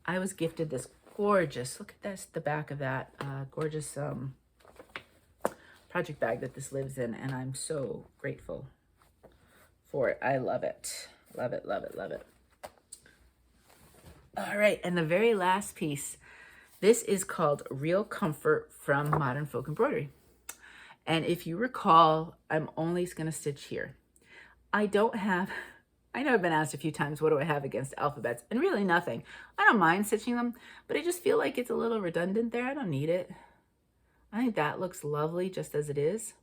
[SPEAKER 1] I was gifted this gorgeous, look at this, the back of that gorgeous project bag that this lives in, and I'm so grateful for it. I love it. Love it, love it, love it. All right, and the very last piece, this is called Real Comfort from Modern Folk Embroidery. And if you recall, I'm only going to stitch here. I know I've been asked a few times, what do I have against alphabets? And really nothing. I don't mind stitching them, but I just feel like it's a little redundant there. I don't need it. I think that looks lovely just as it is.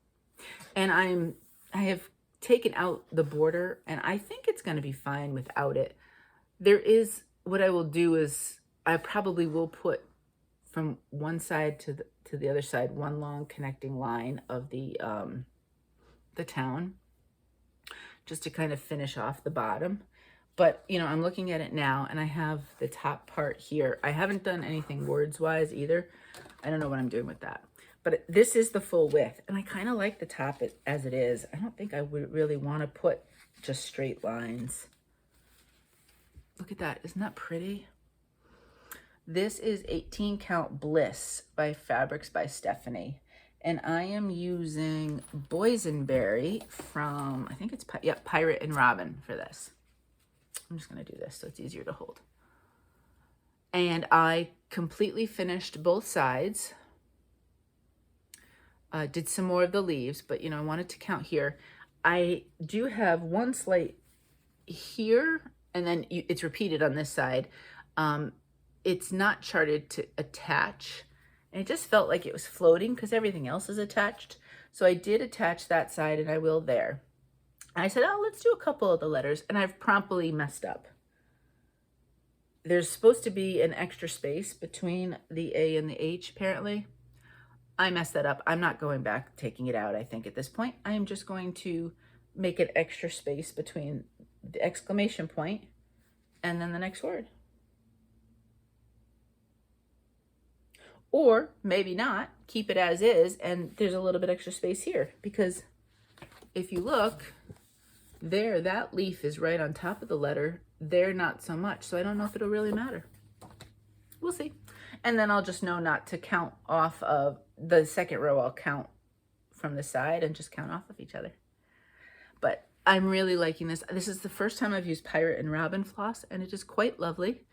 [SPEAKER 1] And I have taken out the border, and I think it's going to be fine without it. What I will do is I probably will put from one side to the other side one long connecting line of the town, just to kind of finish off the bottom. But I'm looking at it now and I have the top part here. I haven't done anything words wise either. I don't know what I'm doing with that, but this is the full width and I kind of like the top as it is. I don't think I would really want to put just straight lines. Look at that. Isn't that pretty? This is 18 Count Bliss by Fabrics by Stephanie. And I am using Boysenberry from, I think it's, Pirate and Robin for this. I'm just going to do this so it's easier to hold. And I completely finished both sides. Did some more of the leaves, but I wanted to count here. I do have one slight here, and then it's repeated on this side. It's not charted to attach, and it just felt like it was floating because everything else is attached. So I did attach that side, and I will there. I said, oh, let's do a couple of the letters, and I've promptly messed up. There's supposed to be an extra space between the A and the H, apparently. I messed that up. I'm not going back, taking it out, I think, at this point. I am just going to make an extra space between the exclamation point and then the next word. Or maybe not, keep it as is, and there's a little bit extra space here, because if you look there, that leaf is right on top of the letter. There, not so much. So I don't know if it'll really matter. We'll see. And then I'll just know not to count off of the second row. I'll count from the side and just count off of each other. But I'm really liking this. This is the first time I've used Pirate and Robin floss, and it is quite lovely.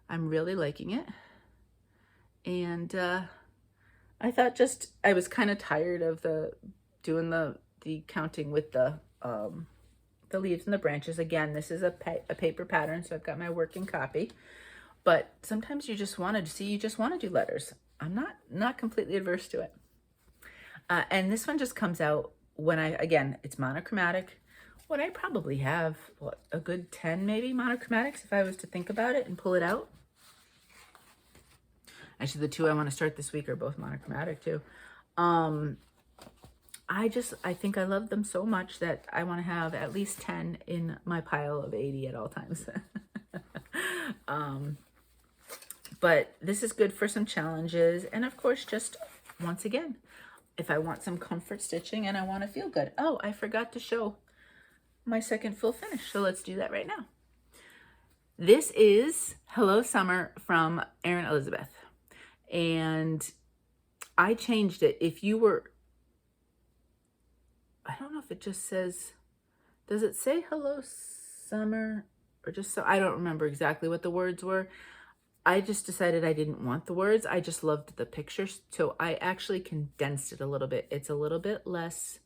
[SPEAKER 1] I'm really liking it. And I thought I was kind of tired of doing the the counting with the leaves and the branches. Again, this is a paper pattern, so I've got my working copy. But sometimes you just want to do letters. I'm not completely adverse to it. And this one just comes out when again, it's monochromatic. What I probably have, what, a good 10 maybe monochromatics if I was to think about it and pull it out. Actually, the two I want to start this week are both monochromatic too. I think I love them so much that I want to have at least 10 in my pile of 80 at all times. But this is good for some challenges. And of course, just once again, if I want some comfort stitching and I want to feel good. Oh, I forgot to show my second full finish. So let's do that right now. This is Hello Summer from Erin Elizabeth. And I changed it. If you were, I don't know if it just says, does it say Hello Summer? Or just so, I don't remember exactly what the words were. I just decided I didn't want the words. I just loved the pictures. So I actually condensed it a little bit. It's a little bit less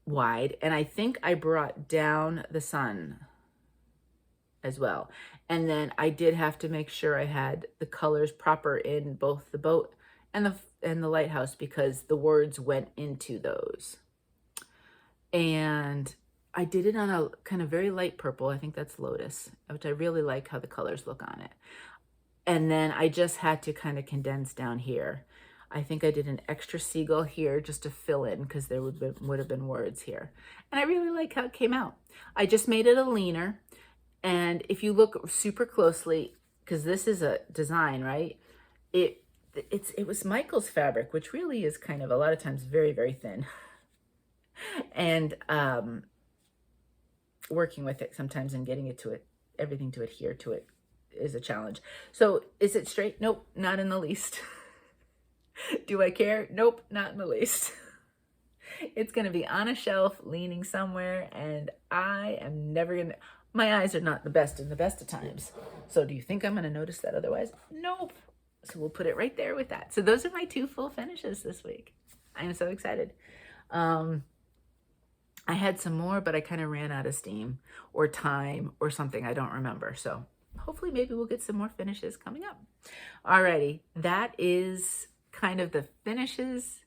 [SPEAKER 1] wide. And I think I brought down the sun as well. And then I did have to make sure I had the colors proper in both the boat and the lighthouse, because the words went into those. And I did it on a kind of very light purple. I think that's Lotus, which I really like how the colors look on it. And then I just had to kind of condense down here. I think I did an extra seagull here just to fill in, because there would have been words here. And I really like how it came out. I just made it a leaner. And if you look super closely, because this is a design, right? It was Michael's fabric, which really is kind of a lot of times very, very thin. And working with it sometimes and getting everything to adhere to it is a challenge. So is it straight? Nope, not in the least. Do I care? Nope, not in the least. It's going to be on a shelf leaning somewhere, and I am never going to, my eyes are not the best in the best of times. So do you think I'm going to notice that otherwise? Nope. So we'll put it right there with that. So those are my two full finishes this week. I'm so excited. I had some more, but I kind of ran out of steam or time or something. I don't remember. So hopefully maybe we'll get some more finishes coming up. Alrighty, that is kind of the finishes,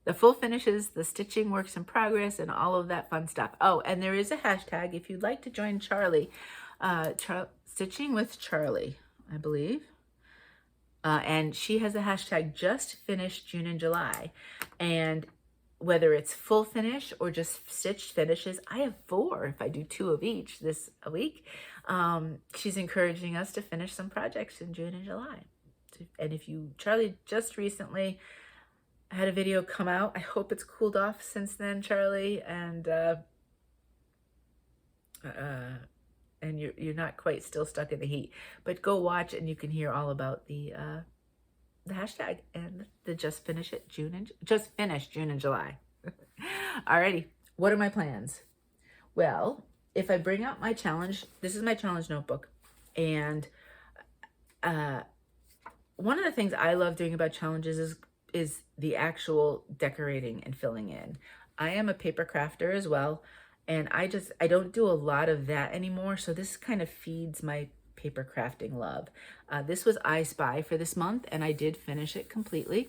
[SPEAKER 1] the full finishes, the stitching works in progress, and all of that fun stuff. Oh, and there is a hashtag if you'd like to join Charlie, Stitching with Charlie, I believe. And she has a hashtag just finished June and July. And whether it's full finish or just stitched finishes, I have 4 if I do 2 of each this a week. She's encouraging us to finish some projects in June and July. And if you, Charlie just recently had a video come out. I hope it's cooled off since then, Charlie, and you're not quite still stuck in the heat. But go watch and you can hear all about the hashtag and the just finish June and July. Alrighty, what are my plans? Well, if I bring out my challenge, this is my challenge notebook, and one of the things I love doing about challenges is the actual decorating and filling in. I am a paper crafter as well, and I don't do a lot of that anymore, so this kind of feeds my paper crafting love. This was I Spy for this month, and I did finish it completely.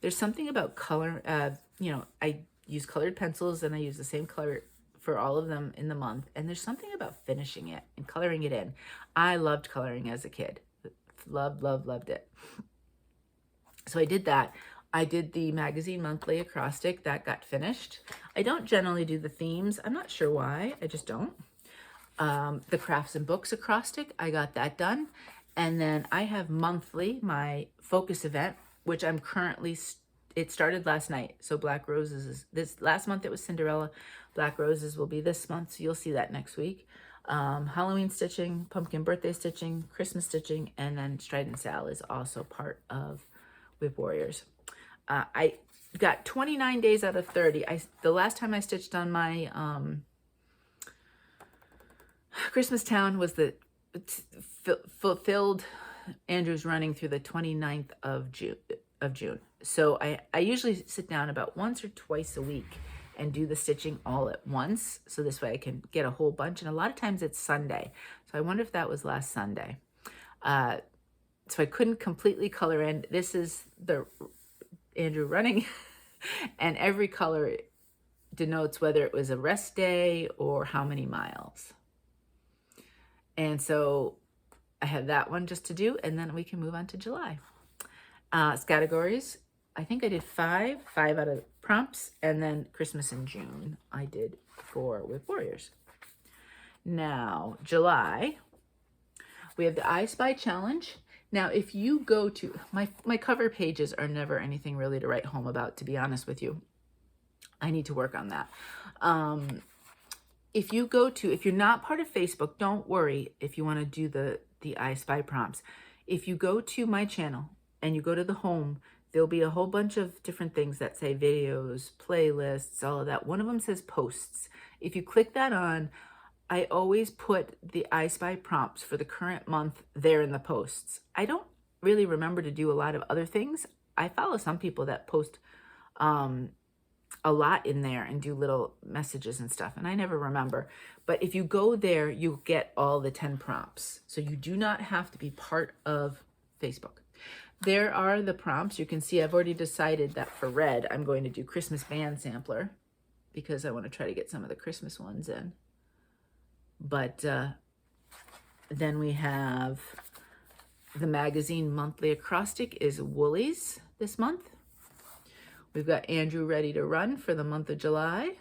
[SPEAKER 1] There's something about color, I use colored pencils, and I use the same color for all of them in the month, and there's something about finishing it and coloring it in. I loved coloring as a kid. Loved it. So I did that. I did the magazine monthly acrostic that got finished. I don't generally do the themes. I'm not sure why. I just don't. The crafts and books acrostic, I got that done. And then I have monthly my focus event, which I'm currently, it started last night. So Black Roses is this last month. It was Cinderella. Black Roses will be this month. So you'll see that next week. Halloween stitching, pumpkin birthday stitching, Christmas stitching, and then Stride and Sal is also part of Whip Warriors. I got 29 days out of 30. The last time I stitched on my Christmas Town was the fulfilled Andrew's running through the 29th of June, of June. So I usually sit down about once or twice a week and do the stitching all at once. So this way I can get a whole bunch. And a lot of times it's Sunday. So I wonder if that was last Sunday. So I couldn't completely color in. This is the Andrew running and every color denotes whether it was a rest day or how many miles. And so I have that one just to do, and then we can move on to July. Categories, I think I did five out of prompts, and then Christmas in June I did 4 with Warriors. Now, July, we have the I Spy Challenge. Now, if you go to, my cover pages are never anything really to write home about, to be honest with you. I need to work on that. If you're not part of Facebook, don't worry if you want to do the I Spy prompts. If you go to my channel and you go to the home, there'll be a whole bunch of different things that say videos, playlists, all of that. One of them says posts. If you click that on, I always put the I Spy prompts for the current month there in the posts. I don't really remember to do a lot of other things. I follow some people that post a lot in there and do little messages and stuff, and I never remember. But if you go there, you'll get all the 10 prompts. So you do not have to be part of Facebook. There are the prompts. You can see I've already decided that for red, I'm going to do Christmas band sampler because I want to try to get some of the Christmas ones in. But then we have the magazine monthly acrostic is Woolies this month. We've got Andrew ready to run for the month of July.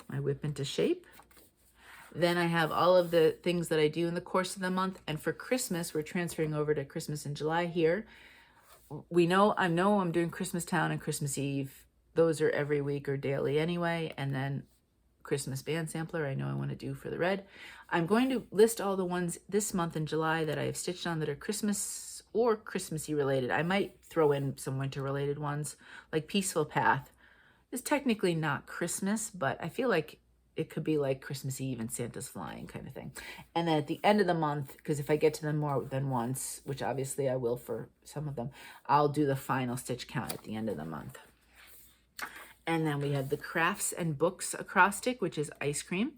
[SPEAKER 1] My whip into shape. Then I have all of the things that I do in the course of the month. And for Christmas, we're transferring over to Christmas in July here. I know I'm doing Christmas Town and Christmas Eve. Those are every week or daily anyway. And then Christmas band sampler, I know I want to do for the red. I'm going to list all the ones this month in July that I have stitched on that are Christmas or Christmassy related. I might throw in some winter related ones, like Peaceful Path. It's technically not Christmas, but I feel like it could be like Christmas Eve and Santa's Flying kind of thing. And then at the end of the month, because if I get to them more than once, which obviously I will for some of them, I'll do the final stitch count at the end of the month. And then we have the Crafts and Books acrostic, which is Ice Cream.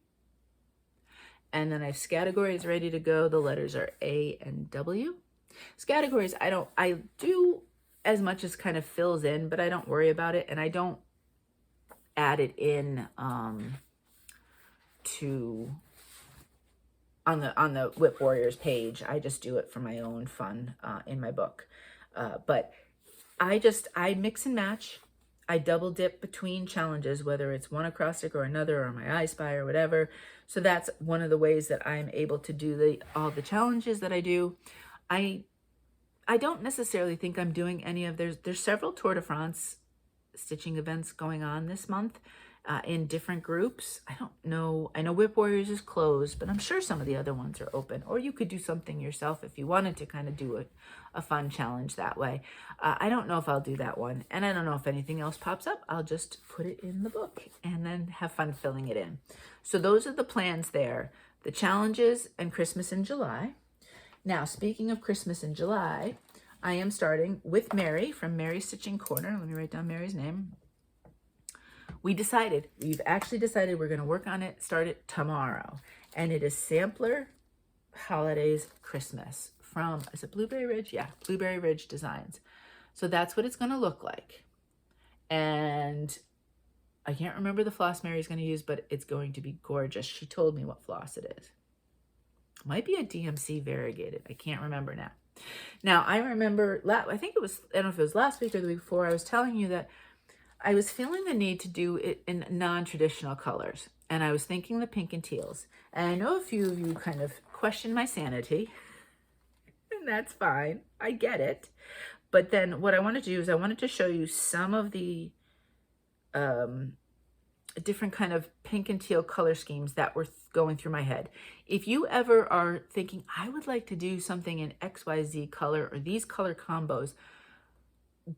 [SPEAKER 1] And then I have categories ready to go. The letters are A and W. Categories, I do as much as kind of fills in, but I don't worry about it. And I don't add it in on the Whip Warriors page. I just do it for my own fun in my book. But I mix and match. I double dip between challenges, whether it's one acrostic or another or my I Spy or whatever. So that's one of the ways that I'm able to do all the challenges that I do. I don't necessarily think I'm doing any of, there's several Tour de France stitching events going on this month in different groups. I don't know. I know Whip Warriors is closed, but I'm sure some of the other ones are open. Or you could do something yourself if you wanted to kind of do a fun challenge that way. I don't know if I'll do that one. And I don't know if anything else pops up. I'll just put it in the book and then have fun filling it in. So those are the plans there. The challenges and Christmas in July. Now, speaking of Christmas in July, I am starting with Mary from Mary's Stitching Corner. Let me write down Mary's name. We've actually decided we're going to work on it, start it tomorrow. And it is Sampler Holidays Christmas from, is it Blueberry Ridge? Yeah, Blueberry Ridge Designs. So that's what it's going to look like. And I can't remember the floss Mary's going to use, but it's going to be gorgeous. She told me what floss it is. Might be a DMC variegated. I can't remember now. Now, I remember, I think it was, I don't know if it was last week or the week before, I was telling you that I was feeling the need to do it in non-traditional colors. And I was thinking the pink and teals. And I know a few of you kind of questioned my sanity. And that's fine. I get it. But then what I wanted to do is I wanted to show you some of the different kind of pink and teal color schemes that were going through my head. If you ever are thinking, I would like to do something in XYZ color or these color combos,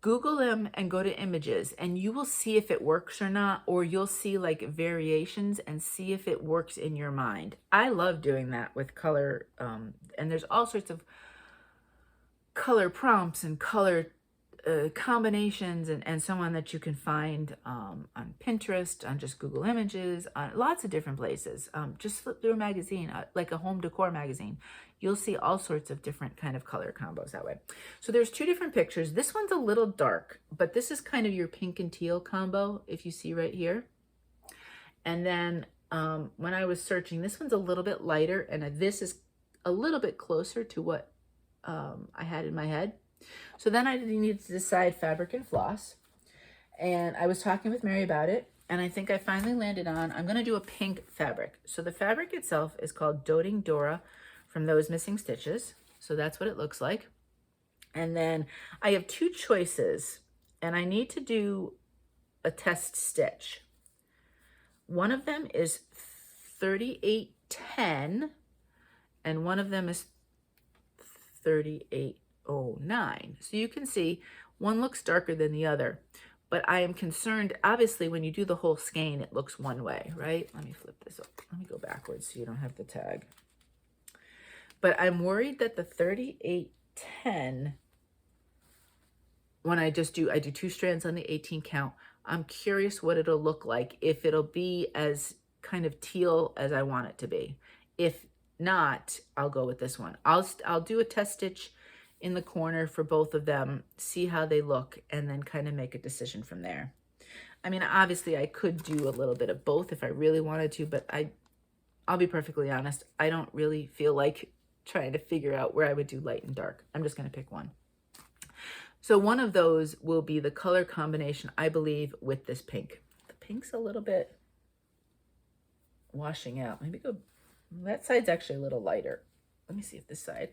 [SPEAKER 1] Google them and go to images and you will see if it works or not, or you'll see like variations and see if it works in your mind. I love doing that with color. And there's all sorts of color prompts and color combinations and so on that you can find on Pinterest, on just Google Images, on lots of different places. Just flip through a magazine, like a home decor magazine. You'll see all sorts of different kind of color combos that way. So there's two different pictures. This one's a little dark, but this is kind of your pink and teal combo, if you see right here. And then when I was searching, this one's a little bit lighter, and this is a little bit closer to what I had in my head. So then I needed to decide fabric and floss. And I was talking with Mary about it, and I think I finally landed on, I'm going to do a pink fabric. So the fabric itself is called Doting Dora from Those Missing Stitches. So that's what it looks like. And then I have two choices, and I need to do a test stitch. One of them is 3810, and one of them is 3809. So you can see one looks darker than the other, but I am concerned, obviously, when you do the whole skein, it looks one way, right? Let me flip this up. Let me go backwards so you don't have the tag. But I'm worried that the 3810, when I do 2 strands on the 18 count, I'm curious what it'll look like, if it'll be as kind of teal as I want it to be. If not, I'll go with this one. I'll do a test stitch in the corner for both of them, see how they look, and then kind of make a decision from there. I mean, obviously I could do a little bit of both if I really wanted to, but I'll be perfectly honest, I don't really feel like trying to figure out where I would do light and dark. I'm just going to pick one. So one of those will be the color combination, I believe, with this pink. The pink's a little bit washing out. Maybe go, that side's actually a little lighter. Let me see if this side,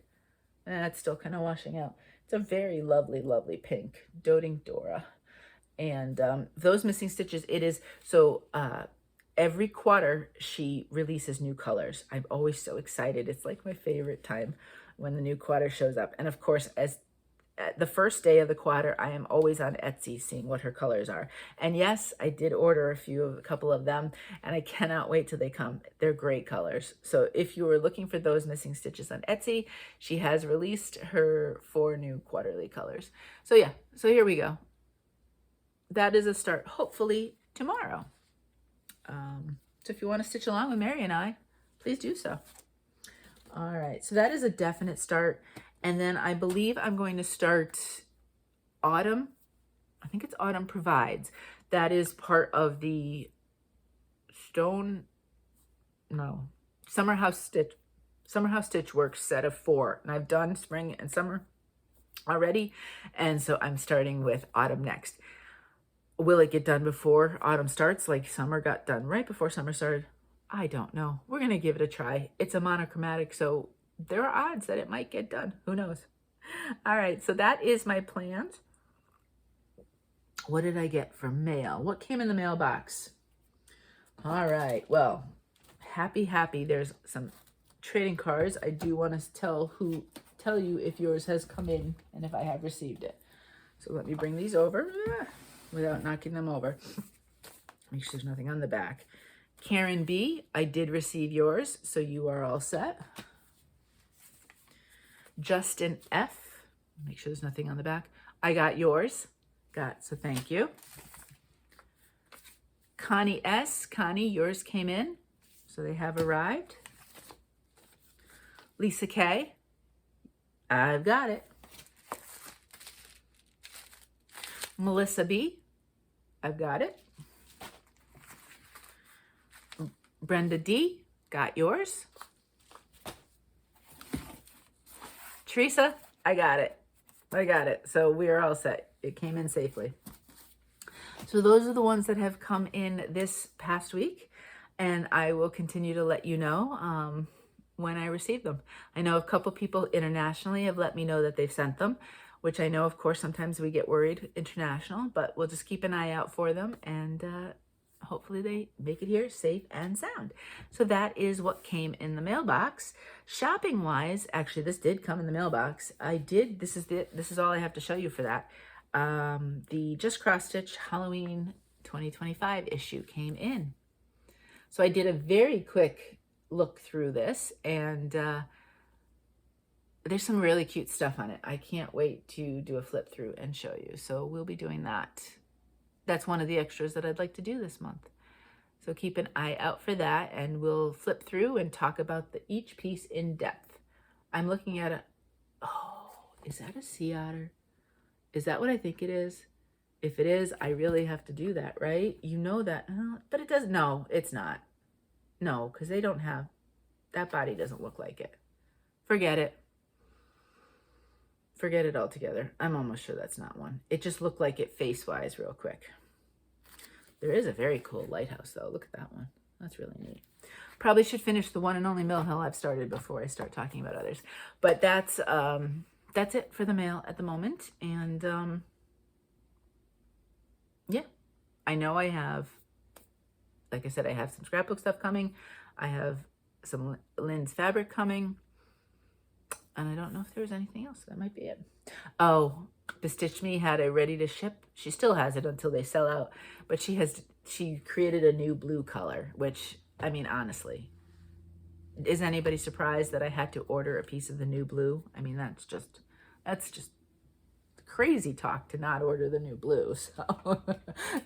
[SPEAKER 1] it's still kind of washing out. It's a very lovely, lovely pink, Doting Dora. And Those Missing Stitches, it is, so every quarter she releases new colors. I'm always so excited. It's like my favorite time when the new quarter shows up. And of course, as the first day of the quarter, I am always on Etsy seeing what her colors are. And yes, I did order a couple of them, and I cannot wait till they come. They're great colors. So if you were looking for Those Missing Stitches on Etsy, she has released her 4 new quarterly colors. So yeah, so here we go. That is a start, hopefully tomorrow. So if you want to stitch along with Mary and I, please do so. All right, so that is a definite start. And then I believe I'm going to start Autumn. I think it's Autumn Provides. That is part of the Summer House Stitchworks set of 4. And I've done spring and summer already. And so I'm starting with Autumn next. Will it get done before autumn starts, like summer got done right before summer started? I don't know. We're going to give it a try. It's a monochromatic, so there are odds that it might get done. Who knows? All right, so that is my plans. What did I get for mail? What came in the mailbox? All right, well, happy. There's some trading cards. I do want to tell you if yours has come in and if I have received it. So let me bring these over without knocking them over. Make sure there's nothing on the back. Karen B, I did receive yours, so you are all set. Justin F, make sure there's nothing on the back. I got yours. So thank you. Connie S, Connie, yours came in, so they have arrived. Lisa K, I've got it. Melissa B, I've got it. Brenda D, got yours. Teresa, I got it. So we are all set. It came in safely. So those are the ones that have come in this past week, and I will continue to let you know when I receive them. I know a couple people internationally have let me know that they've sent them, which I know, of course, sometimes we get worried international, but we'll just keep an eye out for them, and hopefully they make it here safe and sound. So that is what came in the mailbox. Shopping wise, actually this did come in the mailbox. This is all I have to show you for that. The Just Cross Stitch Halloween 2025 issue came in. So I did a very quick look through this, and there's some really cute stuff on it. I can't wait to do a flip through and show you. So we'll be doing that. That's one of the extras that I'd like to do this month. So keep an eye out for that, and we'll flip through and talk about each piece in depth. I'm looking at it. Oh, is that a sea otter? Is that what I think it is? If it is, I really have to do that, right? You know that, but it doesn't. No, it's not. No, because they don't have, that body doesn't look like it. Forget it. Forget it altogether. I'm almost sure that's not one. It just looked like it face-wise real quick. There is a very cool lighthouse, though. Look at that one. That's really neat. Probably should finish the one and only mill hill I've started before I start talking about others. But that's it for the mail at the moment. And yeah, I know I have, like I said, I have some scrapbook stuff coming. I have some Lynn's fabric coming. And I don't know if there was anything else. That might be it. Oh, Bestitch Me had a ready to ship. She still has it until they sell out. But she created a new blue color, which, I mean, honestly, is anybody surprised that I had to order a piece of the new blue? I mean, that's just crazy talk to not order the new blue. So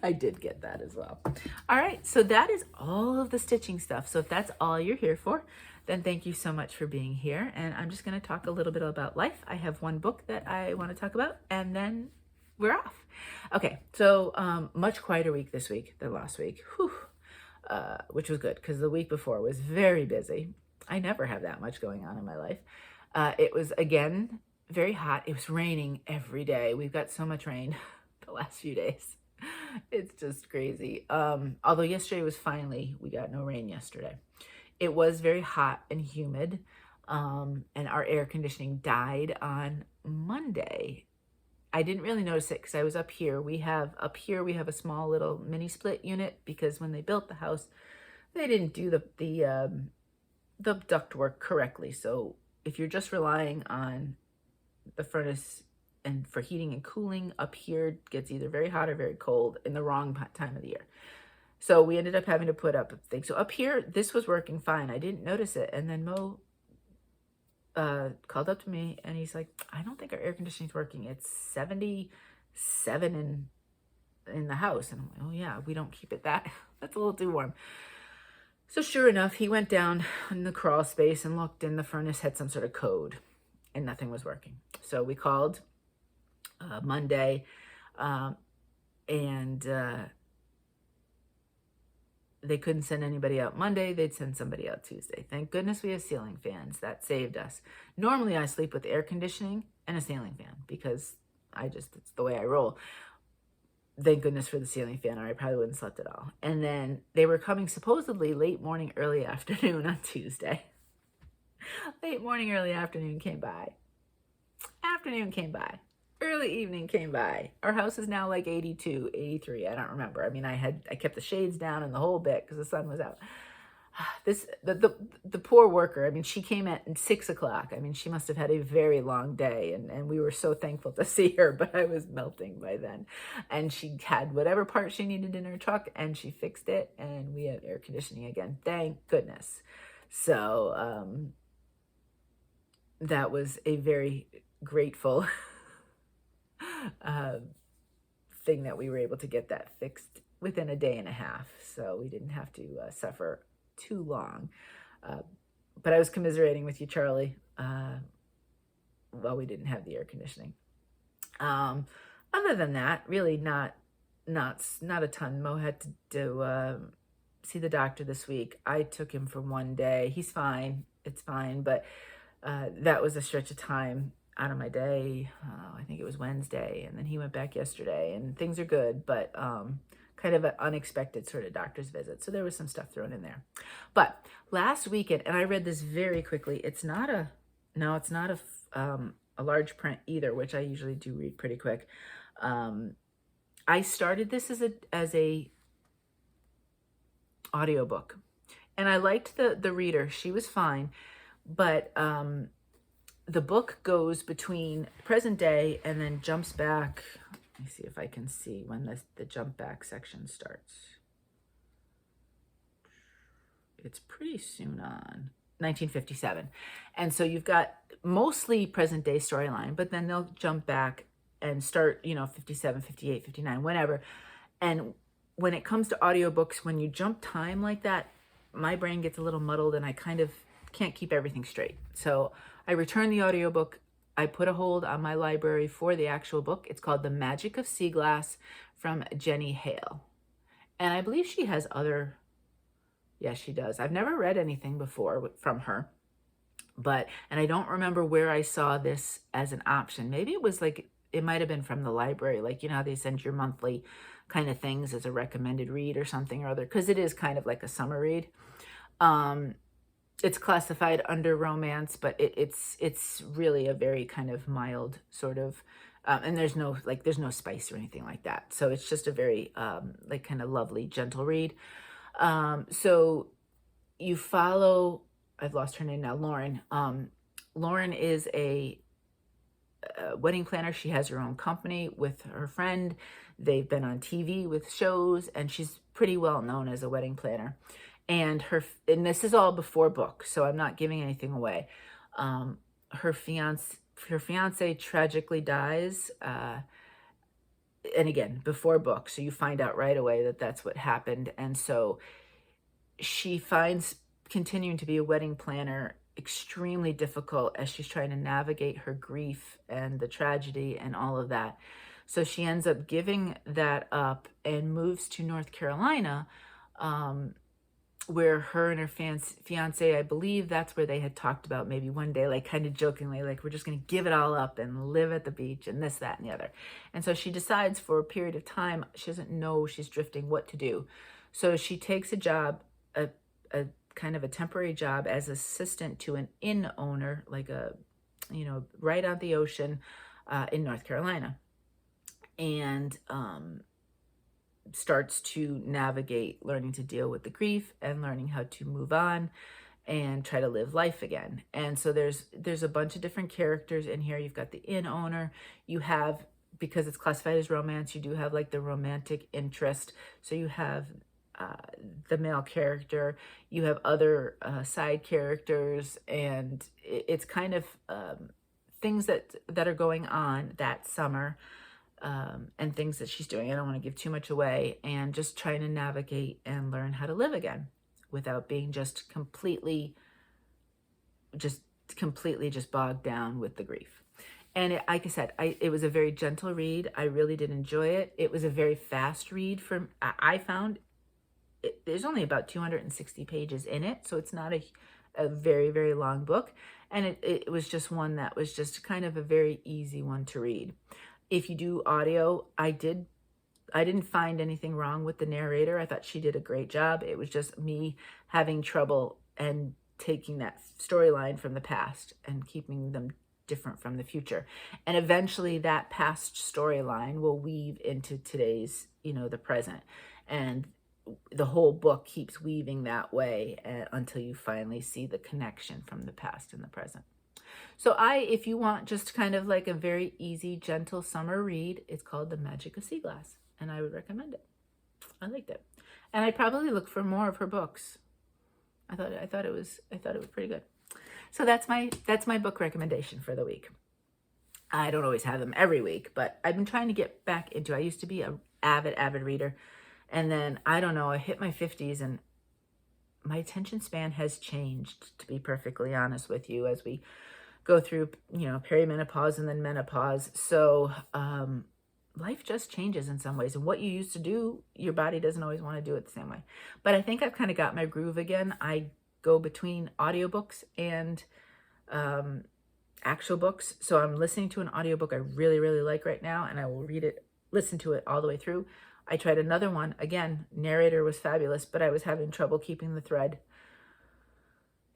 [SPEAKER 1] I did get that as well. All right, so that is all of the stitching stuff. So if that's all you're here for, then thank you so much for being here. And I'm just going to talk a little bit about life. I have one book that I want to talk about, and then we're off. Okay, so much quieter week this week than last week, which was good because the week before was very busy. I never have that much going on in my life. It was, again, very hot. It was raining every day. We've got so much rain the last few days. It's just crazy. Although yesterday was we got no rain yesterday. It was very hot and humid, and our air conditioning died on Monday. I didn't really notice it because I was up here. We have a small little mini split unit because when they built the house, they didn't do the ductwork correctly. So if you're just relying on the furnace and for heating and cooling, up here gets either very hot or very cold in the wrong time of the year. So we ended up having to put up a thing. So up here, this was working fine. I didn't notice it. And then Mo called up to me and he's like, I don't think our air conditioning's working. It's 77 in the house. And I'm like, oh yeah, we don't keep it that. That's a little too warm. So sure enough, he went down in the crawl space and looked, and the furnace had some sort of code and nothing was working. So we called Monday and they couldn't send anybody out Monday. They'd send somebody out Tuesday. Thank goodness we have ceiling fans. That saved us. Normally I sleep with air conditioning and a ceiling fan because it's the way I roll. Thank goodness for the ceiling fan, or I probably wouldn't have slept at all. And then they were coming supposedly late morning, early afternoon on Tuesday. Late morning, early afternoon came by. Afternoon came by. Early evening came by. Our house is now like 82, 83. I don't remember. I mean, I kept the shades down and the whole bit because the sun was out. The poor worker, I mean, she came at 6 o'clock. I mean, she must have had a very long day, and we were so thankful to see her, but I was melting by then. And she had whatever part she needed in her truck, and she fixed it, and we had air conditioning again. Thank goodness. So that was a very grateful thing that we were able to get that fixed within a day and a half. So we didn't have to suffer too long. But I was commiserating with you, Charlie, while we didn't have the air conditioning. Other than that, really not a ton. Mo had to see the doctor this week. I took him for one day. He's fine. It's fine. But that was a stretch of time out of my day. I think it was Wednesday, and then he went back yesterday, and things are good, but kind of an unexpected sort of doctor's visit. So there was some stuff thrown in there. But last weekend, and I read this very quickly, it's not a large print either, which I usually do read pretty quick. I started this as a audiobook, and I liked the reader. She was fine, but the book goes between present day and then jumps back. Let me see if I can see when the jump back section starts. It's pretty soon on. 1957. And so you've got mostly present day storyline, but then they'll jump back and start, 57, 58, 59, whenever. And when it comes to audiobooks, when you jump time like that, my brain gets a little muddled and I kind of can't keep everything straight. So I return the audiobook. I put a hold on my library for the actual book. It's called The Magic of Sea Glass from Jenny Hale. And I believe she has other, yes, she does. I've never read anything before from her, and I don't remember where I saw this as an option. Maybe it was like, it might have been from the library. Like, how they send your monthly kind of things as a recommended read or something or other, because it is kind of like a summer read. It's classified under romance, but it's really a very kind of mild sort of, and there's no spice or anything like that. So it's just a very like kind of lovely, gentle read. So you follow, I've lost her name now, Lauren. Lauren is a wedding planner. She has her own company with her friend. They've been on TV with shows, and she's pretty well known as a wedding planner. And this is all before book, so I'm not giving anything away. Her fiance tragically dies, and again, before book, so you find out right away that that's what happened. And so she finds continuing to be a wedding planner extremely difficult as she's trying to navigate her grief and the tragedy and all of that. So she ends up giving that up and moves to North Carolina, where her and her fiance, I believe that's where they had talked about maybe one day, like kind of jokingly, like, we're just going to give it all up and live at the beach and this, that, and the other. And so she decides for a period of time, she doesn't know, she's drifting, what to do. So she takes a job, a kind of a temporary job as assistant to an inn owner, like right on the ocean in North Carolina. And starts to navigate learning to deal with the grief and learning how to move on and try to live life again. And so there's a bunch of different characters in here. You've got the inn owner. You have, because it's classified as romance, you do have like the romantic interest. So you have the male character, you have other side characters, and it's kind of things that are going on that summer. And things that she's doing. I don't want to give too much away, and just trying to navigate and learn how to live again without being just completely bogged down with the grief. And like I said, it was a very gentle read. I really did enjoy it. It was a very fast read. I found there's only about 260 pages in it, so it's not a very, very long book. And it was just one that was just kind of a very easy one to read. If you do audio, I didn't find anything wrong with the narrator. I thought she did a great job. It was just me having trouble and taking that storyline from the past and keeping them different from the future. And eventually that past storyline will weave into today's, the present. And the whole book keeps weaving that way until you finally see the connection from the past and the present. So if you want just kind of like a very easy, gentle summer read, it's called The Magic of Sea Glass, and I would recommend it. I liked it. And I'd probably look for more of her books. I thought it was pretty good. So that's my book recommendation for the week. I don't always have them every week, but I've been trying to get back into, I used to be an avid reader. And then, I don't know, I hit my 50s and my attention span has changed, to be perfectly honest with you, as we go through, perimenopause and then menopause. So life just changes in some ways. And what you used to do, your body doesn't always want to do it the same way. But I think I've kind of got my groove again. I go between audiobooks and actual books. So I'm listening to an audiobook I really, really like right now, and I will listen to it all the way through. I tried another one. Again, narrator was fabulous, but I was having trouble keeping the thread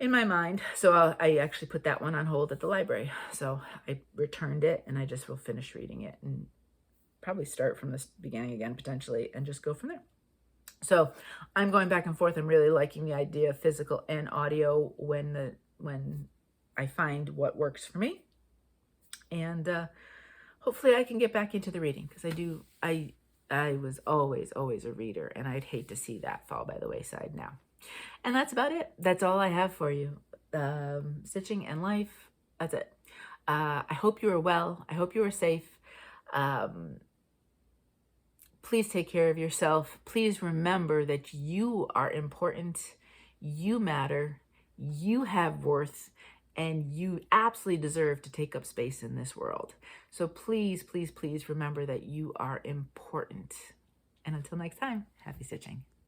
[SPEAKER 1] in my mind. So I actually put that one on hold at the library. So I returned it, and I just will finish reading it and probably start from the beginning again, potentially, and just go from there. So I'm going back and forth. I'm really liking the idea of physical and audio when I find what works for me. And hopefully I can get back into the reading, because I was always a reader, and I'd hate to see that fall by the wayside now. And that's about it. That's all I have for you. stitching and life. That's it. I hope you are well. I hope you are safe. Please take care of yourself. Please remember that you are important. You matter. You have worth. And you absolutely deserve to take up space in this world. So please, please, please remember that you are important. And until next time, happy stitching.